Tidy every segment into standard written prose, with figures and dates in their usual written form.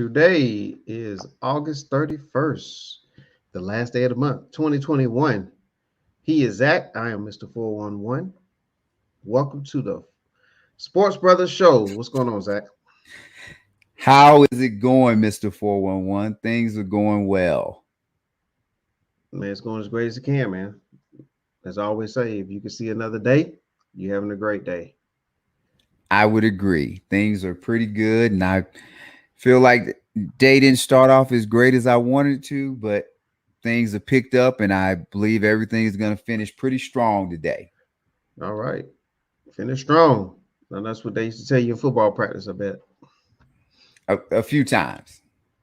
Today is August 31st, the last day of the month, 2021. He is Zach. I am Mr. 411. Welcome to the Sports Brothas Show. What's going on, Zach? How is it going, Mr. 411? Things are going well. Man, it's going as great as it can, man. As I always say, if you can see another day, you're having a great day. I would agree. Things are pretty good, and I feel like the day didn't start off as great as I wanted to, but things have picked up, and I believe everything is going to finish pretty strong today. All right. Finish strong. Now, that's what they used to tell you in football practice, I bet. A few times.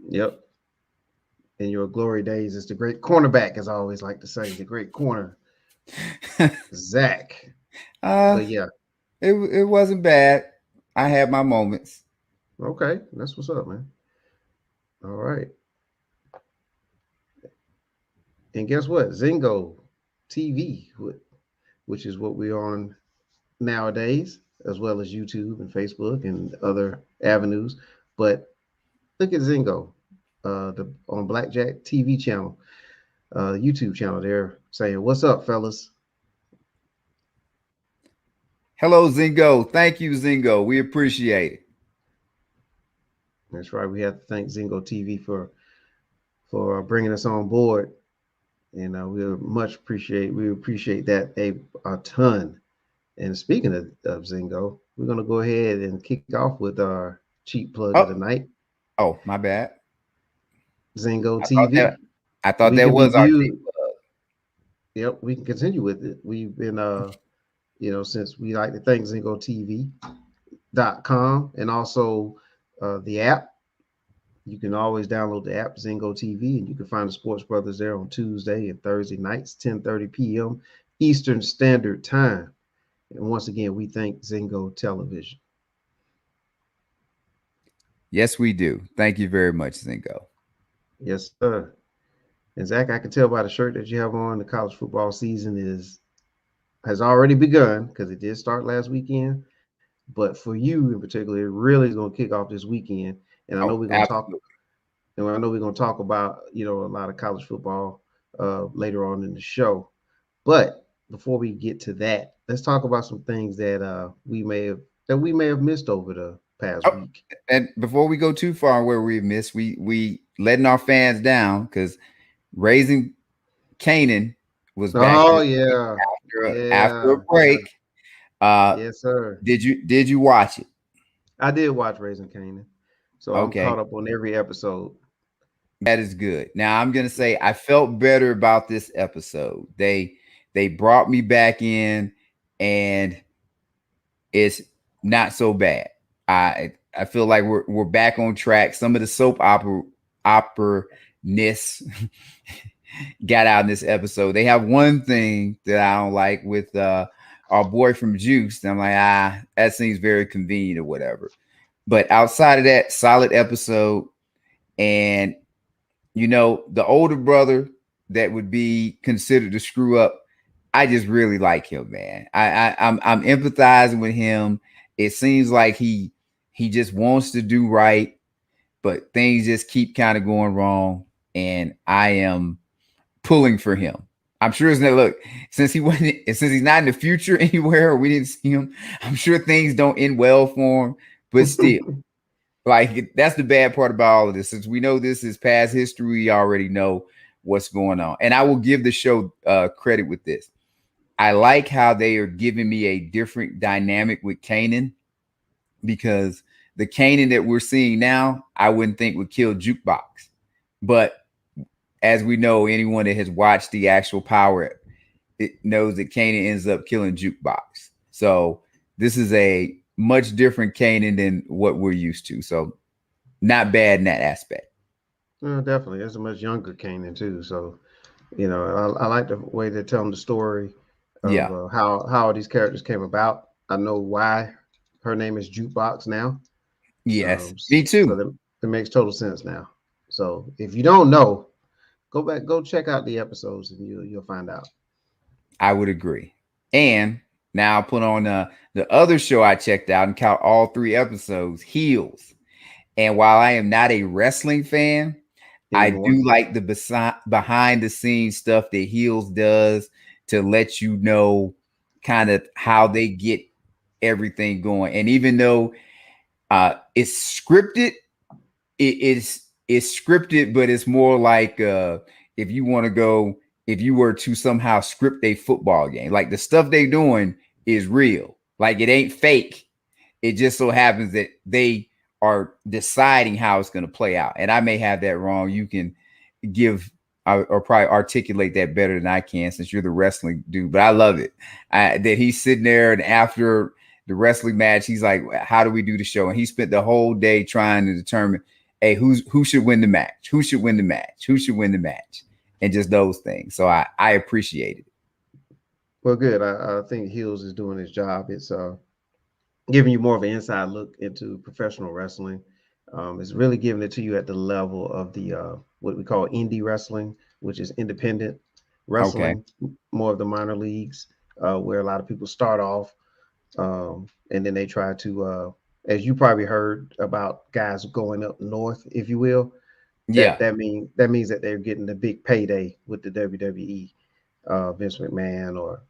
Yep. In your glory days, it's the great cornerback, as I always like to say, the great corner, Zach. uh, But yeah, it wasn't bad. I had my moments. okay. That's what's up, man. All right. And guess what? Zingo TV, which is what we're on nowadays, as well as YouTube and Facebook and other avenues. But look at Zingo, on Blackjack TV channel, YouTube channel. They're saying, "What's up, fellas?" Hello, Zingo. Thank you, Zingo. We appreciate it. That's right. We have to thank Zingo TV for bringing us on board, and we appreciate that a ton. And speaking of Zingo, we're gonna go ahead and kick off with our cheap plug of Oh, the night, my bad. Zingo I thought TV. that I thought We that can be was our cheap viewed. plug. Yep, we can continue with it. We've been since we like to thank ZingoTV.com and also the app. You can always download the app Zingo TV, and you can find the Sports Brothers there on Tuesday and Thursday nights, 10:30 p.m. Eastern Standard Time. And once again, we thank Zingo Television. Yes, we do. Thank you very much, Zingo. Yes, sir. And Zach, I can tell by the shirt that you have on, the college football season has already begun because it did start last weekend. But for you in particular, it really is going to kick off this weekend. And I know Oh, we're going to talk. absolutely. And I know we're going to talk about a lot of college football later on in the show. But before we get to that, let's talk about some things that we may have missed over the past Oh, week. and before we go too far where we missed, we letting our fans down because Raising Canaan was back Oh this yeah, after a yeah, yeah, break. Uh, yes, sir. did you watch it? I did watch Raising Canaan, so I'm Okay, caught up on every episode. that is good. Now I'm gonna say I felt better about this episode. They brought me back in, and it's not so bad. I feel like we're back on track. Some of the soap opera-ness got out in this episode. They have one thing that I don't like with our boy from Juice. I'm like, that seems very convenient or whatever. But outside of that, solid episode. And the older brother that would be considered to screw up, I just really like him, man. I'm empathizing with him. It seems like he just wants to do right, but things just keep kind of going wrong, and I am pulling for him. I'm sure it's not look since he's not in the future anywhere, or we didn't see him. I'm sure things don't end well for him, but still, like that's the bad part about all of this. Since we know this is past history, we already know what's going on. And I will give the show credit with this. I like how they are giving me a different dynamic with Kanan, because the Kanan that we're seeing now, I wouldn't think would kill Jukebox. But as we know, anyone that has watched the actual Power, it knows that Kanan ends up killing Jukebox. So this is a much different Kanan than what we're used to. So not bad in that aspect. Definitely, it's a much younger Kanan too. So I like the way they're telling the story of Yeah. how these characters came about. I know why her name is Jukebox now. Yes. Me too. So that it makes total sense now. So if you don't know, go check out the episodes, and you'll find out. I would agree. And now I'll put on the other show I checked out and count all 3 episodes, Heels. And while I am not a wrestling fan, I anymore. do like the behind the scenes stuff that Heels does to let you know kind of how they get everything going. And even though it's scripted, it's scripted, but it's more like if you want to go, if you were to somehow script a football game, like the stuff they doing is real. Like it ain't fake. It just so happens that they are deciding how it's going to play out. And I may have that wrong. You can give or probably articulate that better than I can since you're the wrestling dude. But I love it that he's sitting there and after the wrestling match, he's like, "How do we do the show?" And he spent the whole day trying to determine, "Hey, who should win the match? Who should win the match? Who should win the match?" And just those things. So I appreciate it. Well, good. I think Hills is doing his job. It's giving you more of an inside look into professional wrestling. It's really giving it to you at the level of the what we call indie wrestling, which is independent Okay. wrestling, more of the minor leagues, where a lot of people start off and then they try to, as you probably heard about guys going up north, if you will. Yeah. That means that they're getting the big payday with the WWE, Vince McMahon, or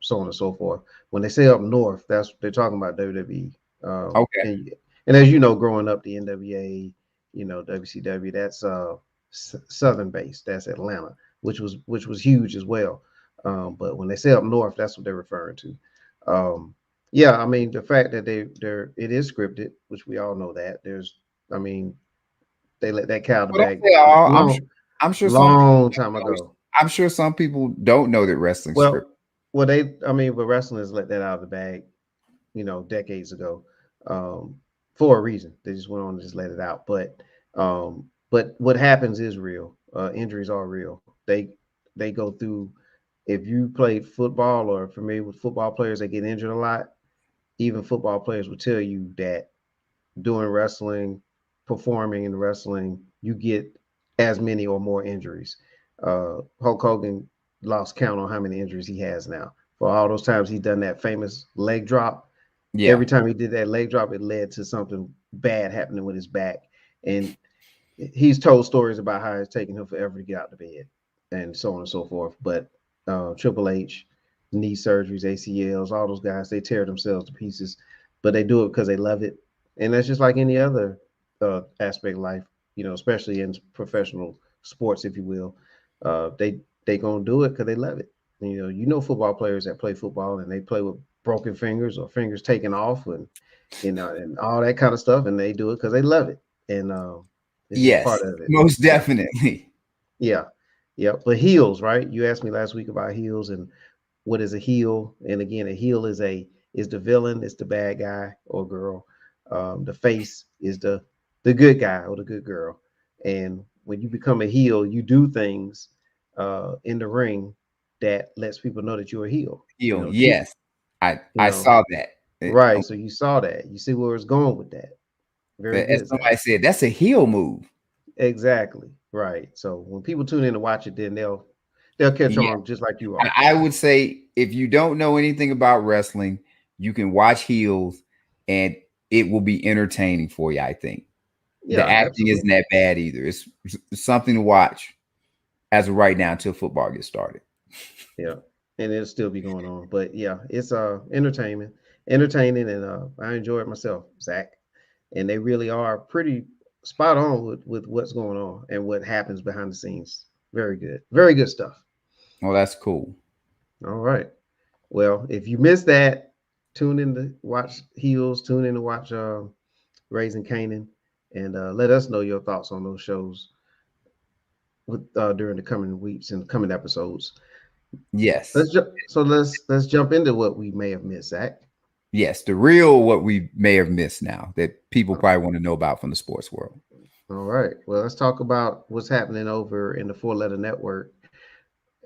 so on and so forth. When they say up north, that's they're talking about WWE. Okay. And as you know, growing up, the NWA, WCW, that's southern based. That's Atlanta, which was huge as well. But when they say up north, that's what they're referring to. Yeah, I mean the fact that they're it is scripted, which we all know that. I mean, they let that cow out the But bag don't say all. long, I'm sure some people long time don't know. ago. I'm sure some people don't know that wrestling script. Well, but wrestlers let that out of the bag, decades ago, for a reason. They just went on to just let it out. But what happens is real. Injuries are real. They go through. If you played football or are familiar with football players that get injured a lot, even football players will tell you that doing wrestling, performing in wrestling, you get as many or more injuries. Hulk Hogan lost count on how many injuries he has now. For all those times he's done that famous leg drop, Yeah. every time he did that leg drop, it led to something bad happening with his back. And he's told stories about how it's taken him forever to get out of bed and so on and so forth. But Triple H, knee surgeries, ACLs, all those guys, they tear themselves to pieces, but they do it because they love it. And that's just like any other aspect of life, especially in professional sports, if you will. They gonna do it because they love it. Football players that play football and they play with broken fingers or fingers taken off and all that kind of stuff, and they do it because they love it. And it's just Yes. part of it. Most Yeah, definitely. yeah, yeah. But heels, right? You asked me last week about heels and what is a heel. And again, a heel is the villain, it's the bad guy or girl. The face is the good guy or the good girl. And when you become a heel, you do things in the ring that lets people know that you're a heel. Heal. Yes. You I know, saw that. right. So you saw that. You see where it's going with that. Very As good, Zach. somebody said, that's a heel move. Exactly. Right. So when people tune in to watch it, then they'll catch Yeah. on just like you are. I would say if you don't know anything about wrestling, you can watch heels and it will be entertaining for you, I think. The Yeah, acting isn't absolutely. that bad either. It's something to watch as of right now until football gets started. Yeah, and it'll still be going on. But yeah, it's entertaining, and I enjoy it myself, Zach. And they really are pretty spot on with what's going on and what happens behind the scenes. Very good stuff. Well, that's cool. All right. Well, if you missed that, tune in to watch Heels. Tune in to watch Raising Canaan, and let us know your thoughts on those shows during the coming weeks and coming episodes. Yes. Let's jump into what we may have missed, Zach. Yes. The real what we may have missed now that people probably want to know about from the sports world. All right. Well, let's talk about what's happening over in the Four Letter Network.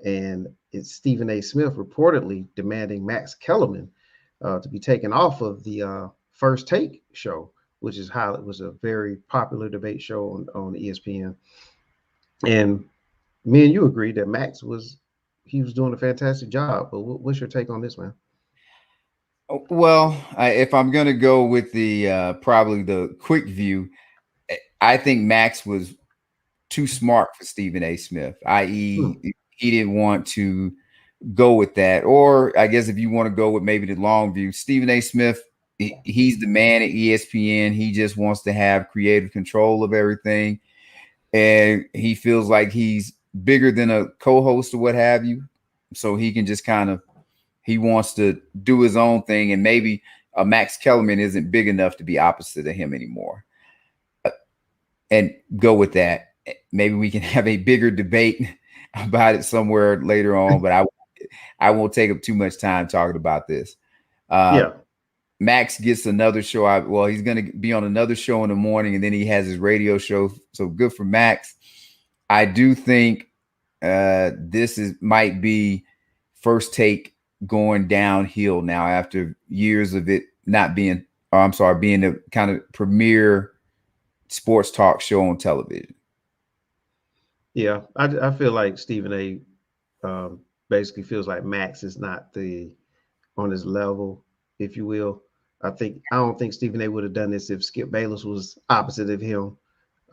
And it's Stephen A. Smith reportedly demanding Max Kellerman to be taken off of the First Take show, which is how it was a very popular debate show on ESPN. And me and you agreed that he was doing a fantastic job. But what's your take on this, man? Well, if I'm going to go with the probably the quick view, I think Max was too smart for Stephen A. Smith, Hmm. i.e., he didn't want to go with that. Or I guess if you want to go with maybe the long view, Stephen A. Smith, he's the man at ESPN. He just wants to have creative control of everything. And he feels like he's bigger than a co-host or what have you. So he can just kind of, he wants to do his own thing. And maybe Max Kellerman isn't big enough to be opposite of him anymore. And go with that. Maybe we can have a bigger debate about it somewhere later on, but I won't take up too much time talking about this. Uh, Yeah. Max gets another show. Well, he's going to be on another show in the morning, and then he has his radio show. So good for Max. I do think this might be First Take going downhill now after years of it not being, or I'm sorry, being the kind of premier sports talk show on television. Yeah. I feel like Stephen A. Basically feels like Max is not the on his level, if you will. I don't think Stephen A. would have done this if Skip Bayless was opposite of him.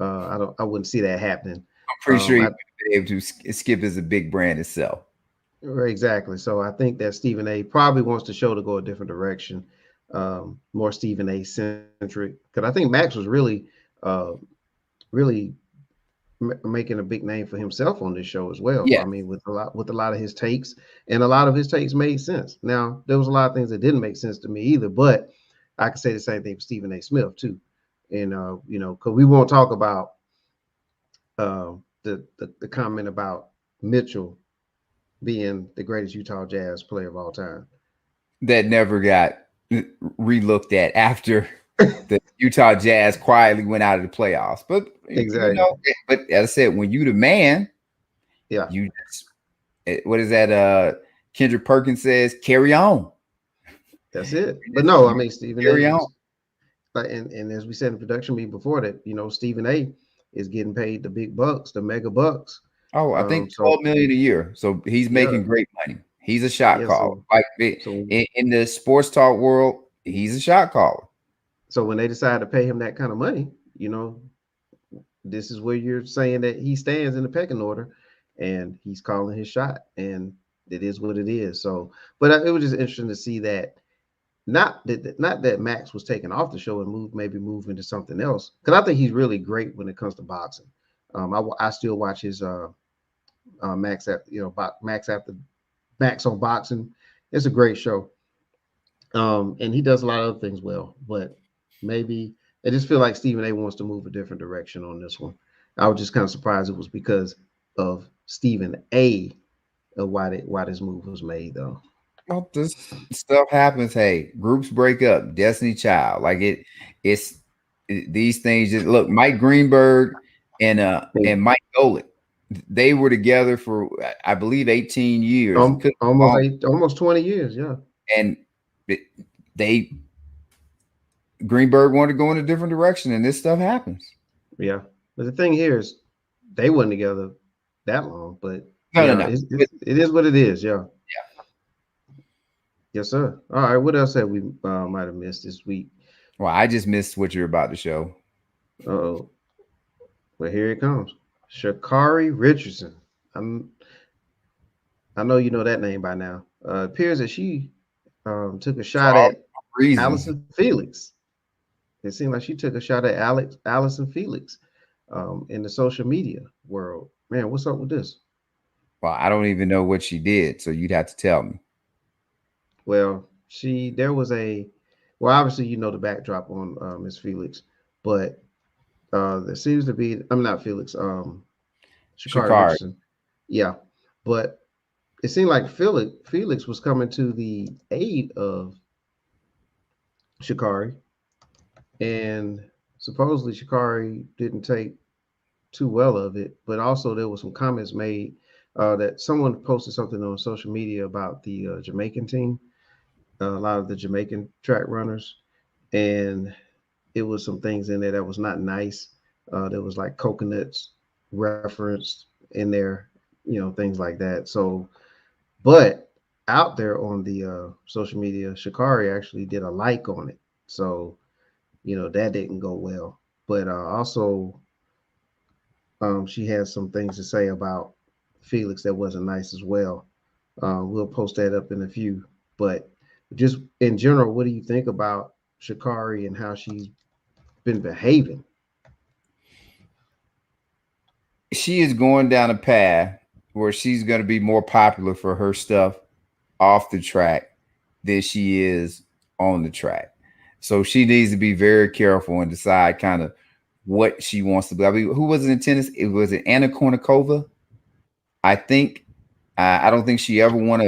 I wouldn't see that happening. I'm pretty sure he I would be able to. Skip is a big brand itself. Right, exactly. So I think that Stephen A. probably wants the show to go a different direction, more Stephen A. centric. Because I think Max was uh, really making a big name for himself on this show as well. Yeah, I mean, with a lot of his takes, and a lot of his takes made sense. Now there was a lot of things that didn't make sense to me either, but I could say the same thing for Stephen A. Smith too. And because we won't talk about the comment about Mitchell being the greatest Utah Jazz player of all time. that never got relooked at after the Utah Jazz quietly went out of the playoffs. But Exactly. but as I said, when you the man, Yeah, you just what is that? Kendrick Perkins says, "Carry on." that's it. But no, I You mean Stephen A. carry on. is and as we said in the production meeting before that, Stephen A. is getting paid the big bucks, the mega bucks. Oh, I think So 12 million a year. So he's yeah, making great money. He's a shot yeah. caller. So Like so in the sports talk world, he's a shot caller. so when they decide to pay him that kind of money, this is where you're saying that he stands in the pecking order, and he's calling his shot, and it is what it is. So, but it was just interesting to see that not that Max was taken off the show and maybe move into something else, because I think he's really great when it comes to boxing. I still watch his Max at Max after Max on boxing. It's a great show, and he does a lot of other things well. But maybe I just feel like Stephen A. wants to move a different direction on this one. I was just kind of surprised it was because of Stephen A. Why this move was made though. Well, this stuff happens. Hey, groups break up. Destiny Child, like these things. Just look, Mike Greenberg and Mike Golick, they were together for I believe 18 years. It could Almost almost 20 years, yeah. and they Greenberg wanted to go in a different direction, and this stuff happens. Yeah. But the thing here is they weren't together that long, but No, no, yeah, no. it is what it is. Yeah. Yes, sir. All right. What else have we might have missed this week? Well, I just missed what you're about to show. Oh, well, here it comes. Shakari Richardson. I'm, I know you know that name by now. It appears that she took a For shot all at reasons. Allison Felix. It seemed like she took a shot at Allison Felix in the social media world. Man, what's up with this? Well, I don't even know what she did, so you'd have to tell me. Well, there was well, obviously you know the backdrop on Miss Felix, but there seems to be, I'm not Felix, Shakari Shakari. Richardson. Yeah, but it seemed like Felix was coming to the aid of Shakari, and supposedly Shakari didn't take too well of it. But also there was some comments made that someone posted something on social media about the Jamaican team, a lot of the Jamaican track runners, and it was some things in there that was not nice. There was like coconuts referenced in there, things like that. So, but out there on the social media, Shakari actually did a like on it. So, that didn't go well. but also she has some things to say about Felix that wasn't nice as well. We'll post that up in a few. But just in general, what do you think about Shakari and how she's been behaving? She is going down a path where she's going to be more popular for her stuff off the track than she is on the track. So she needs to be very careful and decide kind of what she wants to be. I mean, who was it in tennis? It was it Anna Kournikova. I think I don't think she ever won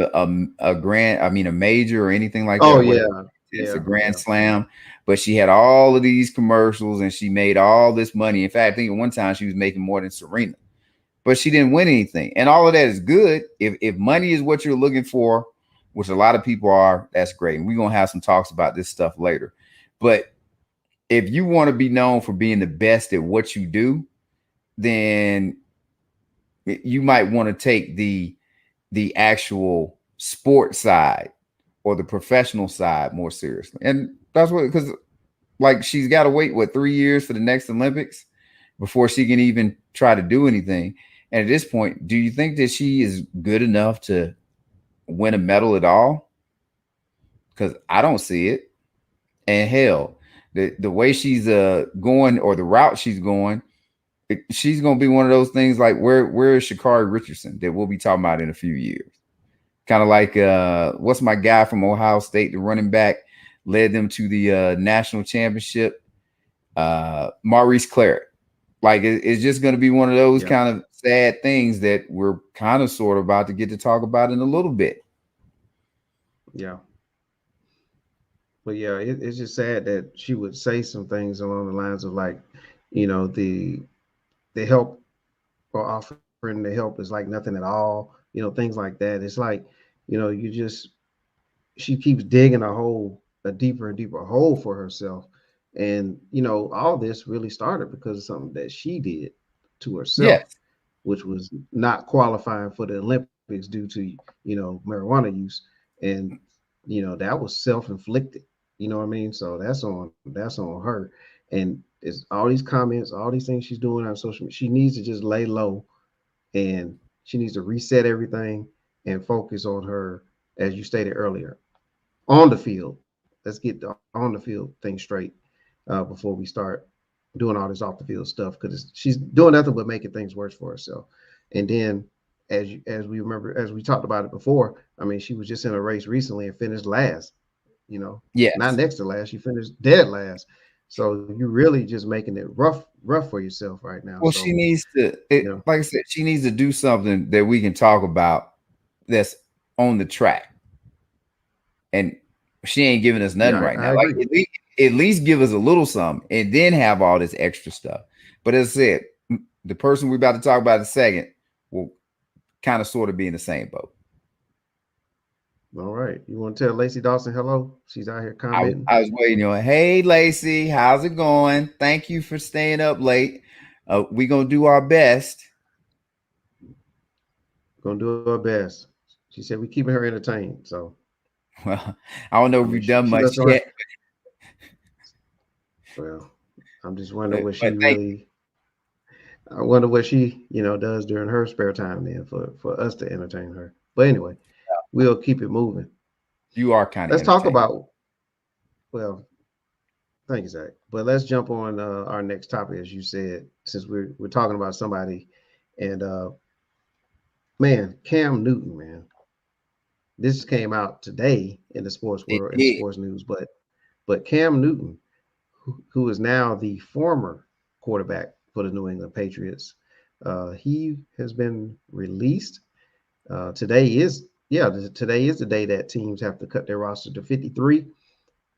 a grand. I mean, a major or anything like that. Oh Or whatever. yeah, It's a yeah, grand yeah, slam, but she had all of these commercials and she made all this money. In fact, I think at one time she was making more than Serena, but she didn't win anything. And all of that is good. If money is what you're looking for, which a lot of people are, that's great. And we're gonna have some talks about this stuff later. But if you want to be known for being the best at what you do, then you might want to take the actual sport side or the professional side more seriously. And that's what, because like she's got to wait, what, 3 years for the next Olympics before she can even try to do anything. And at this point, do you think that she is good enough to win a medal at all? Because I don't see it. And hell, the way she's going or the route she's going, she's gonna be one of those things like where is Sha'Carri Richardson that we'll be talking about in a few years. Kind of like what's my guy from Ohio State, the running back, led them to the national championship, Maurice Claret. Like it's just going to be one of those yeah, kind of sad things that we're kind of sort of about to get to talk about in a little bit. yeah. But yeah, it's just sad that she would say some things along the lines of like, the help or offering the help is like nothing at all, things like that. It's like, you just she keeps digging a hole, a deeper and deeper hole for herself. And all this really started because of something that she did to herself, Yes. which was not qualifying for the Olympics due to marijuana use, and that was self-inflicted. You know what I mean? So that's on her, and it's all these comments, all these things she's doing on social media. She needs to just lay low, and she needs to reset everything and focus on her, as you stated earlier, on the field. Let's get the on the field thing straight before we start doing all this off the field stuff, because she's doing nothing but making things worse for herself. And then, as we remember, as we talked about it before, I mean, she was just in a race recently and finished last. Not Yes. next to last. She finished dead last. So you're really just making it rough for yourself right now. Well, So she needs to, you know, like I said, she needs to do something that we can talk about that's on the track. And she ain't giving us yeah, nothing right I now. Like agree. at least give us a little something and then have all this extra stuff. But as I said, the person we're about to talk about in a second will kind of sort of be in the same boat. All right. You want to tell Lacey Dawson hello? She's out here I was, commenting. I was waiting on, hey, Lacey, how's it going? Thank you for staying up late. We're going to do our best. Gonna do our best. She said we keeping her entertained. So Well, I don't know I if mean, we've she done she much does her. yet, Well, I'm just wondering what she but thank really. I wonder what she does during her spare time then for us to entertain her. But anyway, we'll keep it moving. you. You are kind of Let's talk entertaining. about. Well, thank you, Zach. But let's jump on our next topic, as you said, since we're talking about somebody, and man, Cam Newton, man, this came out today in the sports It world, in the did. sports news. But Cam Newton, who is now the former quarterback for the New England Patriots, he has been released. Today is the day that teams have to cut their roster to 53.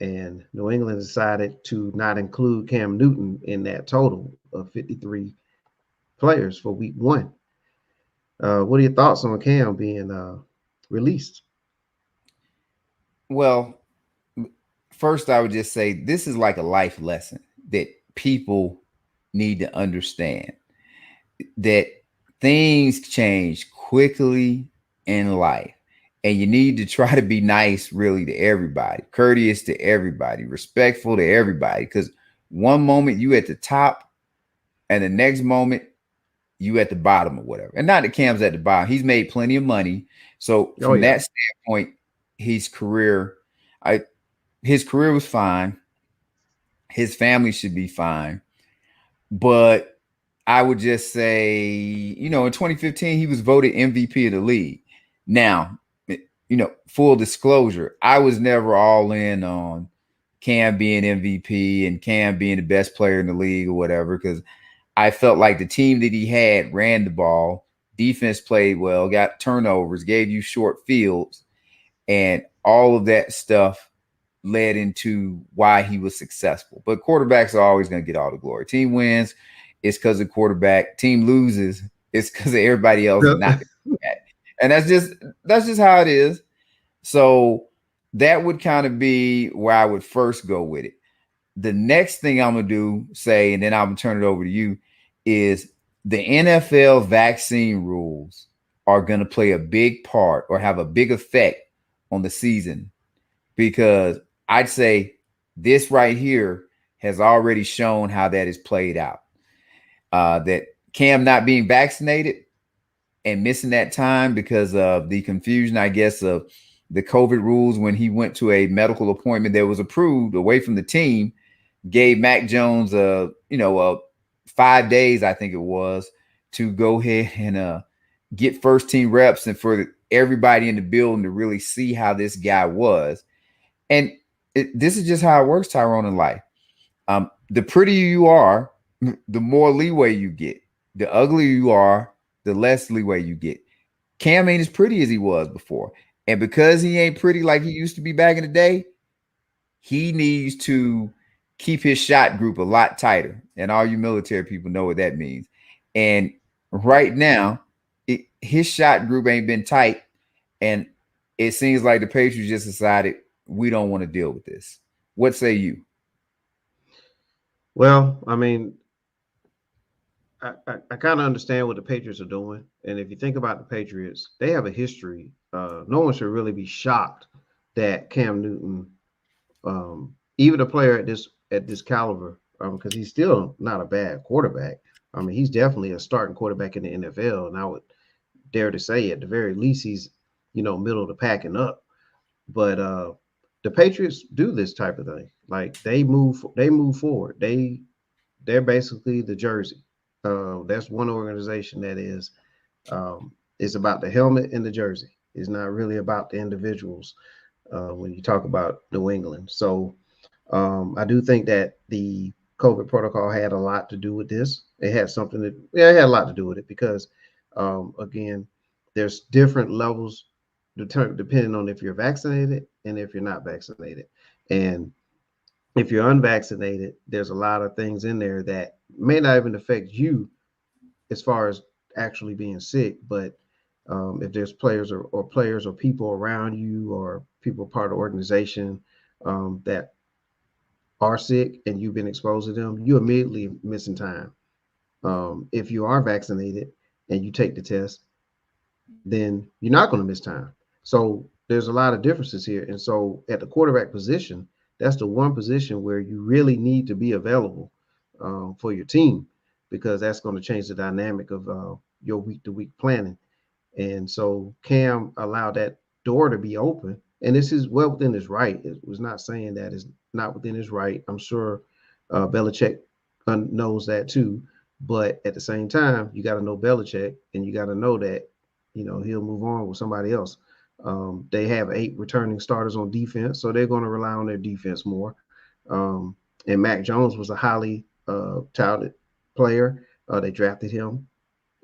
And New England decided to not include Cam Newton in that total of 53 players for week one. What are your thoughts on Cam being released? Well, first, I would just say this is like a life lesson that people need to understand that things change quickly in life. And you need to try to be nice, really, to everybody, courteous to everybody, respectful to everybody, because one moment you at the top, and the next moment you at the bottom or whatever. And not that Cam's at the bottom. He's made plenty of money. So Oh from yeah. that standpoint, his career, I his career was fine. His family should be fine. But I would just say, in 2015, he was voted MVP of the league. Now, full disclosure, I was never all in on Cam being MVP and Cam being the best player in the league or whatever, because I felt like the team that he had ran the ball, defense played well, got turnovers, gave you short fields, and all of that stuff led into why he was successful. But quarterbacks are always going to get all the glory. Team wins, it's because of quarterback. Team loses, it's because of everybody else not. And that's just how it is. So that would kind of be where I would first go with it. The next thing I'm gonna do, say, and then I'm gonna turn it over to you, is the NFL vaccine rules are gonna play a big part or have a big effect on the season, because I'd say this right here has already shown how that is played out. That Cam not being vaccinated and missing that time because of the confusion, I guess, of the COVID rules when he went to a medical appointment that was approved away from the team, gave Mac Jones a 5 days, I think it was, to go ahead and get first team reps and for everybody in the building to really see how this guy was. And this is just how it works, Tyrone, in life. The prettier you are, the more leeway you get. The uglier you are, the less leeway you get. Cam ain't as pretty as he was before. And because he ain't pretty like he used to be back in the day, he needs to keep his shot group a lot tighter. And all you military people know what that means. And right now, his shot group ain't been tight. And it seems like the Patriots just decided we don't want to deal with this. What say you? Well, I mean, I kind of understand what the Patriots are doing. And if you think about the Patriots, they have a history. No one should really be shocked that Cam Newton, even a player at this caliber, because he's still not a bad quarterback. I mean, he's definitely a starting quarterback in the NFL, and I would dare to say at the very least he's middle of the pack and up. But the Patriots do this type of thing. Like they move forward. They're basically the jersey. That's one organization that is about the helmet and the jersey. It's not really about the individuals when you talk about New England. So I do think that the COVID protocol had a lot to do with this. It had it had a lot to do with it because, again, there's different levels depending on if you're vaccinated and if you're not vaccinated. And if you're unvaccinated, there's a lot of things in there that may not even affect you as far as actually being sick, but if there's players or people around you or people part of the organization that are sick and you've been exposed to them, you immediately missing time. If you are vaccinated and you take the test, then you're not going to miss time. So there's a lot of differences here. And so at the quarterback position, that's the one position where you really need to be available for your team because that's going to change the dynamic of your week to week planning. And so Cam allowed that door to be open. And this is well within his right. It was not saying that it's not within his right. I'm sure Belichick knows that too. But at the same time, you got to know Belichick and you got to know that, he'll move on with somebody else. They have 8 returning starters on defense, so they're going to rely on their defense more. And Mac Jones was a highly touted player. They drafted him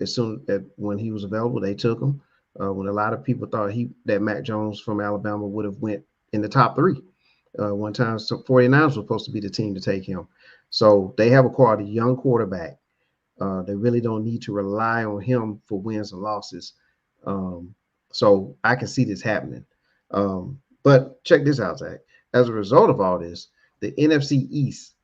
as soon as when he was available. They took him when a lot of people thought that Mac Jones from Alabama would have went in the top 3. One time, so 49ers were supposed to be the team to take him. So they have a quality young quarterback. They really don't need to rely on him for wins and losses. So I can see this happening. But check this out, Zach. As a result of all this, the NFC East,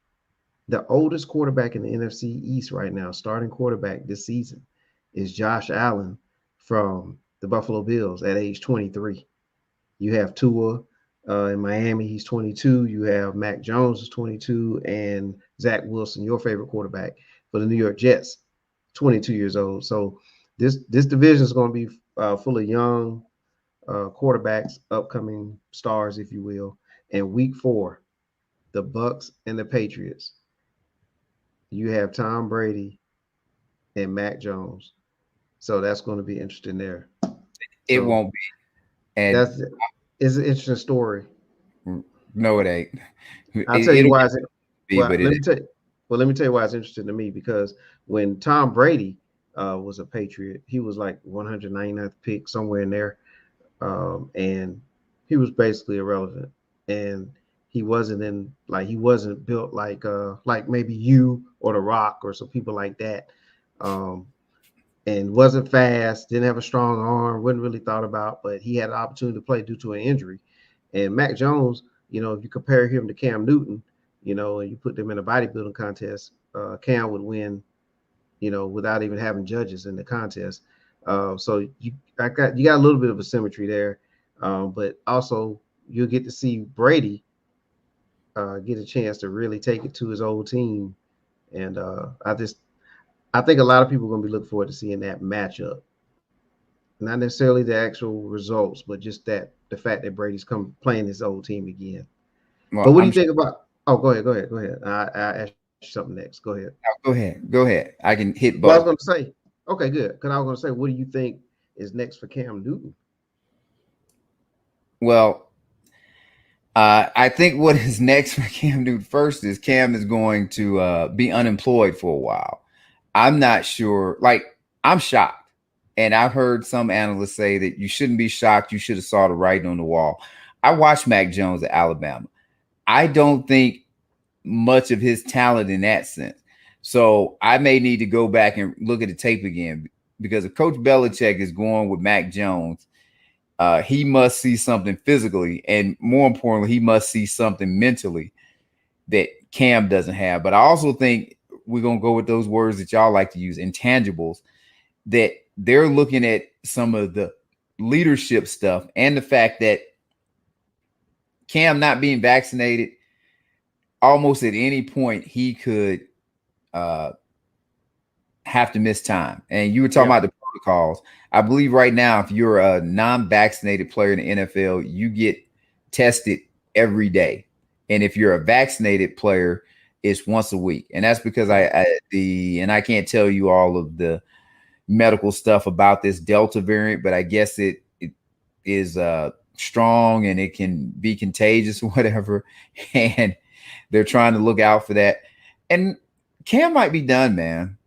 the oldest quarterback in the NFC East right now, starting quarterback this season, is Josh Allen from the Buffalo Bills at age 23. You have Tua In Miami, he's 22. You have Mac Jones is 22, and Zach Wilson, your favorite quarterback for the New York Jets, 22 years old. So this division is going to be full of young quarterbacks, upcoming stars, if you will. And week 4, the Bucks and the Patriots. You have Tom Brady and Mac Jones. So that's going to be interesting there. It So won't be. And that's it's an interesting story. no, it ain't. I'll tell you It'll why. be, but it ain't. Let me tell you why it's interesting to me because when Tom Brady was a Patriot, he was like 199th pick somewhere in there, and he was basically irrelevant. And he wasn't built like maybe you or The Rock or some people like that, um, and wasn't fast, didn't have a strong arm, wasn't really thought about, but he had an opportunity to play due to an injury. And Mac Jones, if you compare him to Cam Newton, and you put them in a bodybuilding contest, Cam would win, without even having judges in the contest. So you got a little bit of a symmetry there, but also you'll get to see Brady get a chance to really take it to his old team, and I think a lot of people are going to be looking forward to seeing that matchup. Not necessarily the actual results, but just the fact that Brady's come playing his old team again. But Well, what do you think about? Oh, go ahead. I ask you something next. Go ahead. go ahead. I can hit Well, I was both. going to say, okay, good. Because I was going to say, what do you think is next for Cam Newton? Well, I think what is next for Cam Newton first is Cam is going to be unemployed for a while. I'm not sure. Like, I'm shocked. And I've heard some analysts say that you shouldn't be shocked. You should have saw the writing on the wall. I watched Mac Jones at Alabama. I don't think much of his talent in that sense. So I may need to go back and look at the tape again because if Coach Belichick is going with Mac Jones, he must see something physically, and more importantly, he must see something mentally that Cam doesn't have. But I also think we're gonna go with those words that y'all like to use, intangibles, that they're looking at some of the leadership stuff and the fact that Cam not being vaccinated, almost at any point he could uh, have to miss time. And you were talking Yeah. about the protocols. I believe right now, if you're a non-vaccinated player in the NFL, you get tested every day. And if you're a vaccinated player, it's once a week. And that's because I can't tell you all of the medical stuff about this Delta variant, but I guess it is strong and it can be contagious or whatever. And they're trying to look out for that. And Cam might be done, man.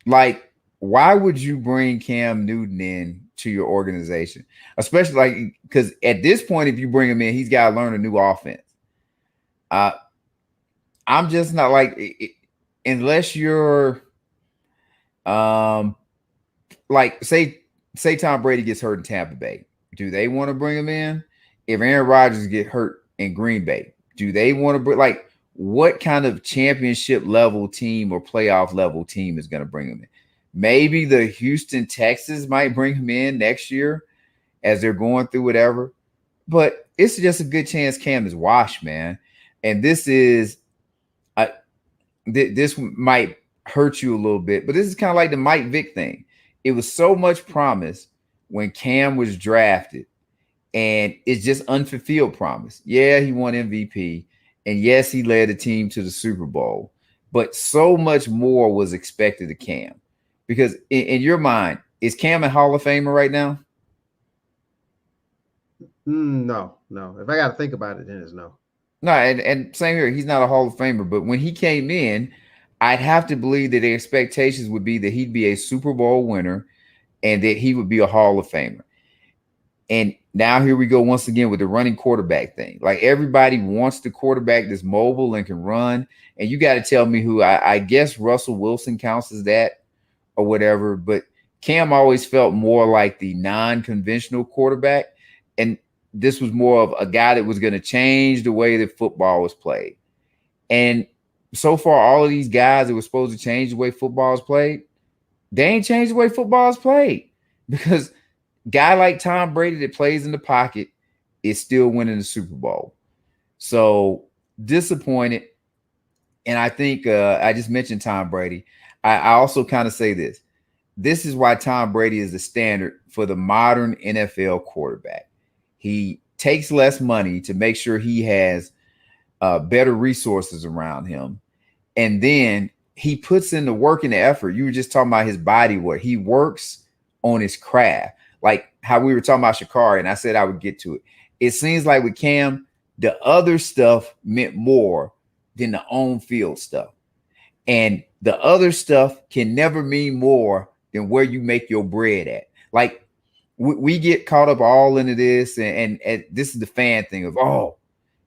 Like, why would you bring Cam Newton in to your organization? Especially like because at this point, if you bring him in, he's got to learn a new offense. I'm just not unless you're like say Tom Brady gets hurt in Tampa Bay. Do they want to bring him in? If Aaron Rodgers get hurt in Green Bay, do they want to bring what kind of championship level team or playoff level team is going to bring him in? Maybe the Houston Texans might bring him in next year as they're going through whatever. But it's just a good chance Cam is washed, man. And this might hurt you a little bit, but this is kind of like the Mike Vick thing. It was so much promise when Cam was drafted, and it's just unfulfilled promise. Yeah, he won MVP, and yes, he led the team to the Super Bowl, but so much more was expected of Cam. Because in your mind, is Cam a Hall of Famer right now? No. If I got to think about it, then it's no. No, and same here. He's not a Hall of Famer, but when he came in, I'd have to believe that the expectations would be that he'd be a Super Bowl winner and that he would be a Hall of Famer. And now here we go once again with the running quarterback thing. Like everybody wants the quarterback that's mobile and can run. And you got to tell me who. I guess Russell Wilson counts as that or whatever. But Cam always felt more like the non-conventional quarterback. And this was more of a guy that was going to change the way that football was played. And so far, all of these guys that were supposed to change the way football is played, they ain't changed the way football is played. Because guy like Tom Brady that plays in the pocket is still winning the Super Bowl. So disappointed. And I think I just mentioned Tom Brady. I also kind of say this. This is why Tom Brady is the standard for the modern NFL quarterback. He takes less money to make sure he has better resources around him. And then he puts in the work and the effort. You were just talking about his body work. He works on his craft. Like how we were talking about Shakari, and I said I would get to it. It seems like with Cam, the other stuff meant more than the on field stuff. And the other stuff can never mean more than where you make your bread at. Like we get caught up all into this, and this is the fan thing of, oh,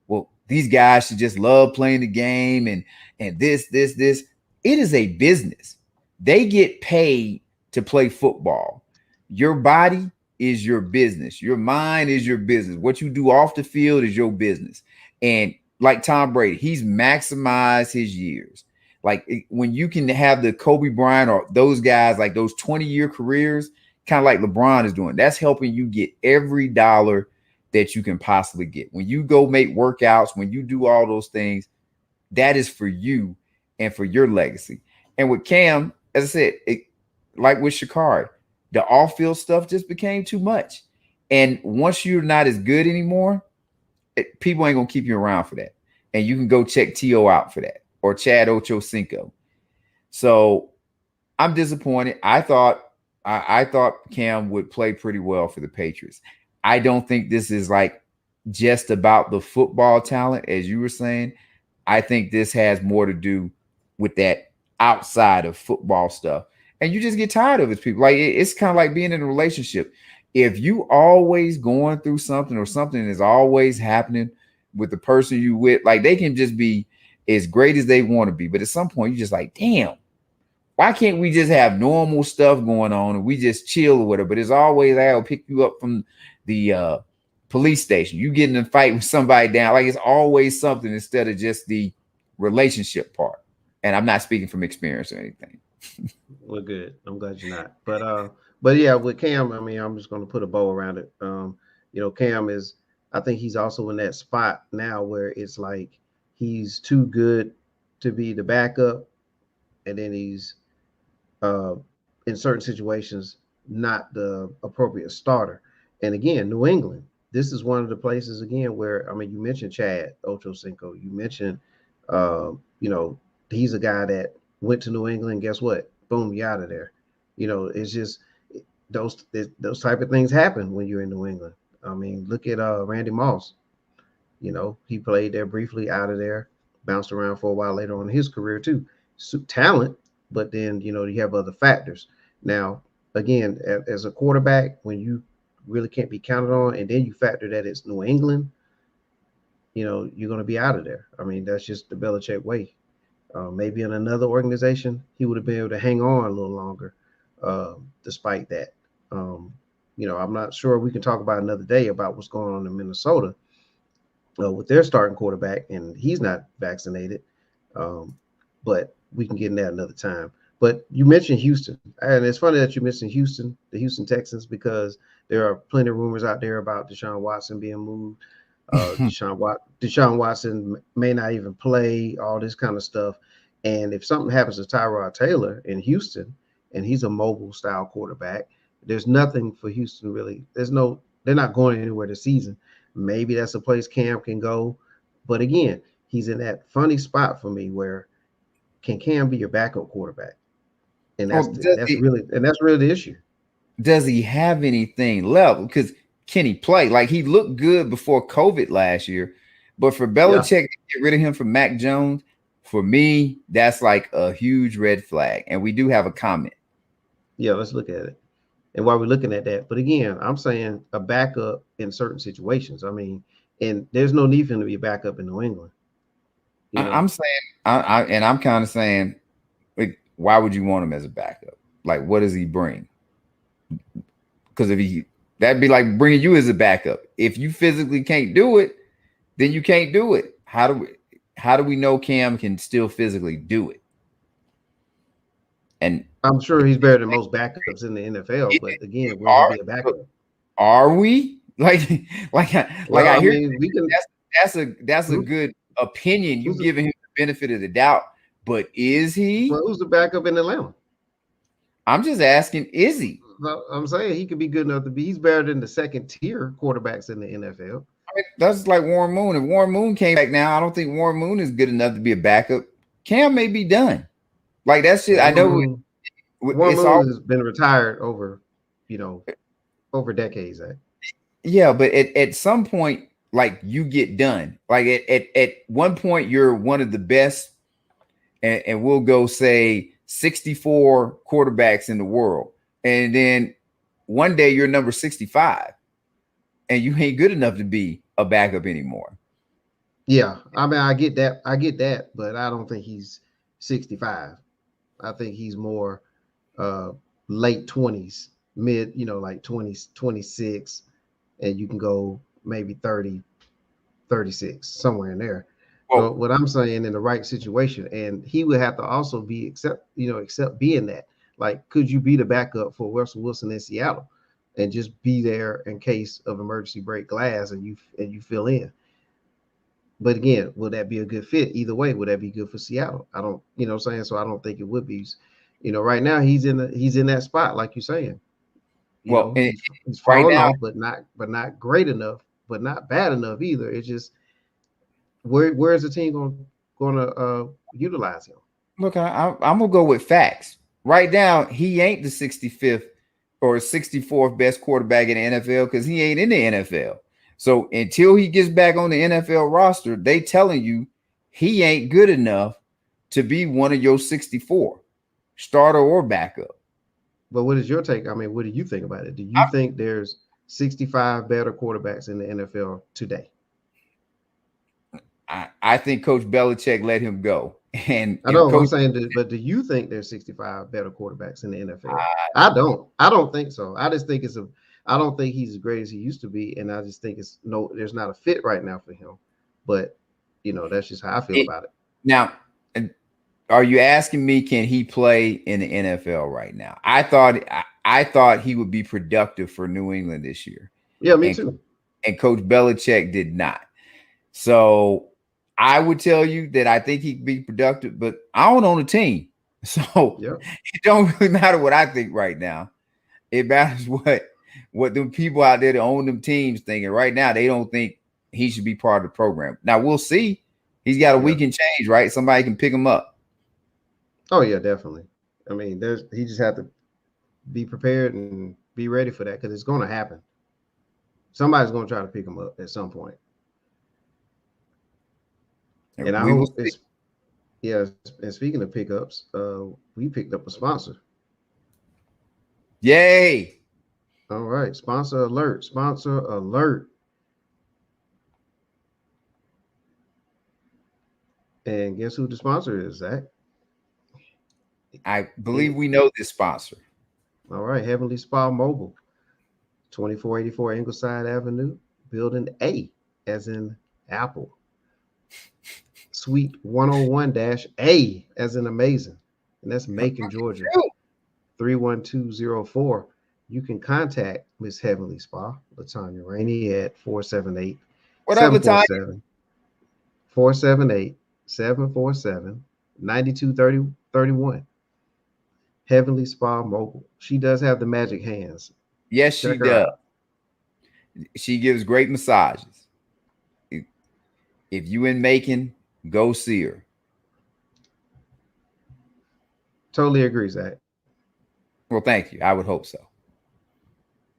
well, these guys should just love playing the game and this. It is a business. They get paid to play football. Your body is your business. Your mind is your business. What you do off the field is your business. And like Tom Brady, he's maximized his years. Like when you can have the Kobe Bryant or those guys, like those 20-year careers, kind of like LeBron is doing, that's helping you get every dollar that you can possibly get. When you go make workouts, when you do all those things, that is for you and for your legacy. And with Cam, as I said, like with Shakari, the off-field stuff just became too much. And once you're not as good anymore, people ain't going to keep you around for that. And you can go check T.O. out for that, or Chad Ochocinco. So I'm disappointed. I thought Cam would play pretty well for the Patriots. I don't think this is like just about the football talent, as you were saying. I think this has more to do with that outside of football stuff. And you just get tired of it, people. Like it's kind of like being in a relationship. If you always going through something or something is always happening with the person you with, like they can just be as great as they want to be. But at some point, you're just like, damn, why can't we just have normal stuff going on and we just chill with it? But it's always, I'll pick you up from the police station. You get in a fight with somebody down. Like it's always something instead of just the relationship part. And I'm not speaking from experience or anything. Well, good. I'm glad you're not. But yeah, with Cam, I mean, I'm just going to put a bow around it. Cam is, I think he's also in that spot now where it's like he's too good to be the backup, and then he's in certain situations not the appropriate starter. And again, New England, this is one of the places again where, I mean, you mentioned Chad Ochocinco, you mentioned, he's a guy that went to New England. Guess what? Boom, you out of there. It's just those type of things happen when you're in New England. I mean, look at Randy Moss. He played there briefly, out of there, bounced around for a while later on in his career too. Talent, but then you have other factors. Now, again, as a quarterback, when you really can't be counted on, and then you factor that it's New England, you're going to be out of there. I mean, that's just the Belichick way. Maybe in another organization, he would have been able to hang on a little longer, despite that. I'm not sure. We can talk about another day about what's going on in Minnesota with their starting quarterback, and he's not vaccinated. But we can get in that another time. But you mentioned Houston, and it's funny that you mentioned Houston, the Houston Texans, because there are plenty of rumors out there about Deshaun Watson being moved. Deshaun Watson may not even play, all this kind of stuff. And if something happens to Tyrod Taylor in Houston, and he's a mobile style quarterback, there's nothing for Houston really. They're not going anywhere this season. Maybe that's a place Cam can go. But again, he's in that funny spot for me where can Cam be your backup quarterback? And that's really the issue. Does he have anything left? Because can he play? Like he looked good before COVID last year, but for Belichick to get rid of him for Mac Jones, for me, that's like a huge red flag. And we do have a comment. Yeah, let's look at it. And while we're looking at that, but again, I'm saying a backup in certain situations. I mean, and there's no need for him to be a backup in New England. I'm saying, I'm kind of saying, like, why would you want him as a backup? Like, what does he bring? Because that'd be like bringing you as a backup. If you physically can't do it, then you can't do it. How do we know Cam can still physically do it? And I'm sure he's better than most backups in the NFL. But again, will he be a backup? Are we? Like, like Well, I I hear mean, we can. that's a Who's, good opinion. You who's the, giving him the benefit of the doubt, but is he? well, who's the backup in Atlanta? I'm just asking, is he? Well, I'm saying he could be good enough to be. He's better than the second tier quarterbacks in the NFL. I mean, that's like Warren Moon. If Warren Moon came back now, I don't think Warren Moon is good enough to be a backup. Cam may be done. Like that's just I Warren know Moon, Warren it's all Moon has been retired over, you know, over decades. yeah, but at some point, like you get done. Like at one point, you're one of the best, and we'll go say 64 quarterbacks in the world, and then one day you're number 65, and you ain't good enough to be a backup anymore. Yeah, I mean, I get that, but I don't think he's 65. I think he's more uh late 20s, mid, like 20s, 26, and you can go maybe 30, 36, somewhere in there. But Well, what I'm saying, in the right situation, and he would have to also be accept being that. Like, could you be the backup for Russell Wilson in Seattle and just be there in case of emergency break glass, and you fill in? But again, will that be a good fit? Either way, would that be good for Seattle? I don't, what I'm saying. So I don't think it would be. Right now he's in that spot, like you're saying. well, and He's right falling now, off, but not great enough, but not bad enough either. It's just where is the team going to utilize him? look, I'm gonna go with facts. Right now, he ain't the 65th or 64th best quarterback in the NFL because he ain't in the NFL. So until he gets back on the NFL roster, they telling you he ain't good enough to be one of your 64, starter or backup. But what is your take? I mean, what do you think about it? Do you think there's 65 better quarterbacks in the NFL today? I think Coach Belichick let him go. And I if know I'm Coach, saying, but do you think there's 65 better quarterbacks in the NFL? I don't. I don't think so. I just think I don't think he's as great as he used to be, and I just think there's not a fit right now for him. But that's just how I feel about it. Now, are you asking me, can he play in the NFL right now? I thought he would be productive for New England this year. Yeah, me and, too. And Coach Belichick did not. So I would tell you that I think he could be productive, but I don't own a team. So it don't really matter what I think right now. It matters what the people out there that own them teams thinking right now. They don't think he should be part of the program. Now we'll see. He's got a week and change, right? Somebody can pick him up. Oh yeah, definitely. I mean, he just have to be prepared and be ready for that, because it's going to happen. Somebody's going to try to pick him up at some point. And I hope it's And speaking of pickups, we picked up a sponsor. Yay! All right, sponsor alert! Sponsor alert! And guess who the sponsor is, Zach? I believe we know this sponsor. All right, Heavenly Spa Mobile, 2484 Ingleside Avenue, Building A, as in Apple. Suite 101-A, as in amazing. And that's Macon, Georgia, 31204. You can contact Miss Heavenly Spa, Latanya Rainey, at 478 What up, Latanya? 478-747-9231. Heavenly Spa Mobile. She does have the magic hands. Yes, she does. She gives great massages. If you in Macon, go see her. Totally agree, Zach. Well, thank you. I would hope so.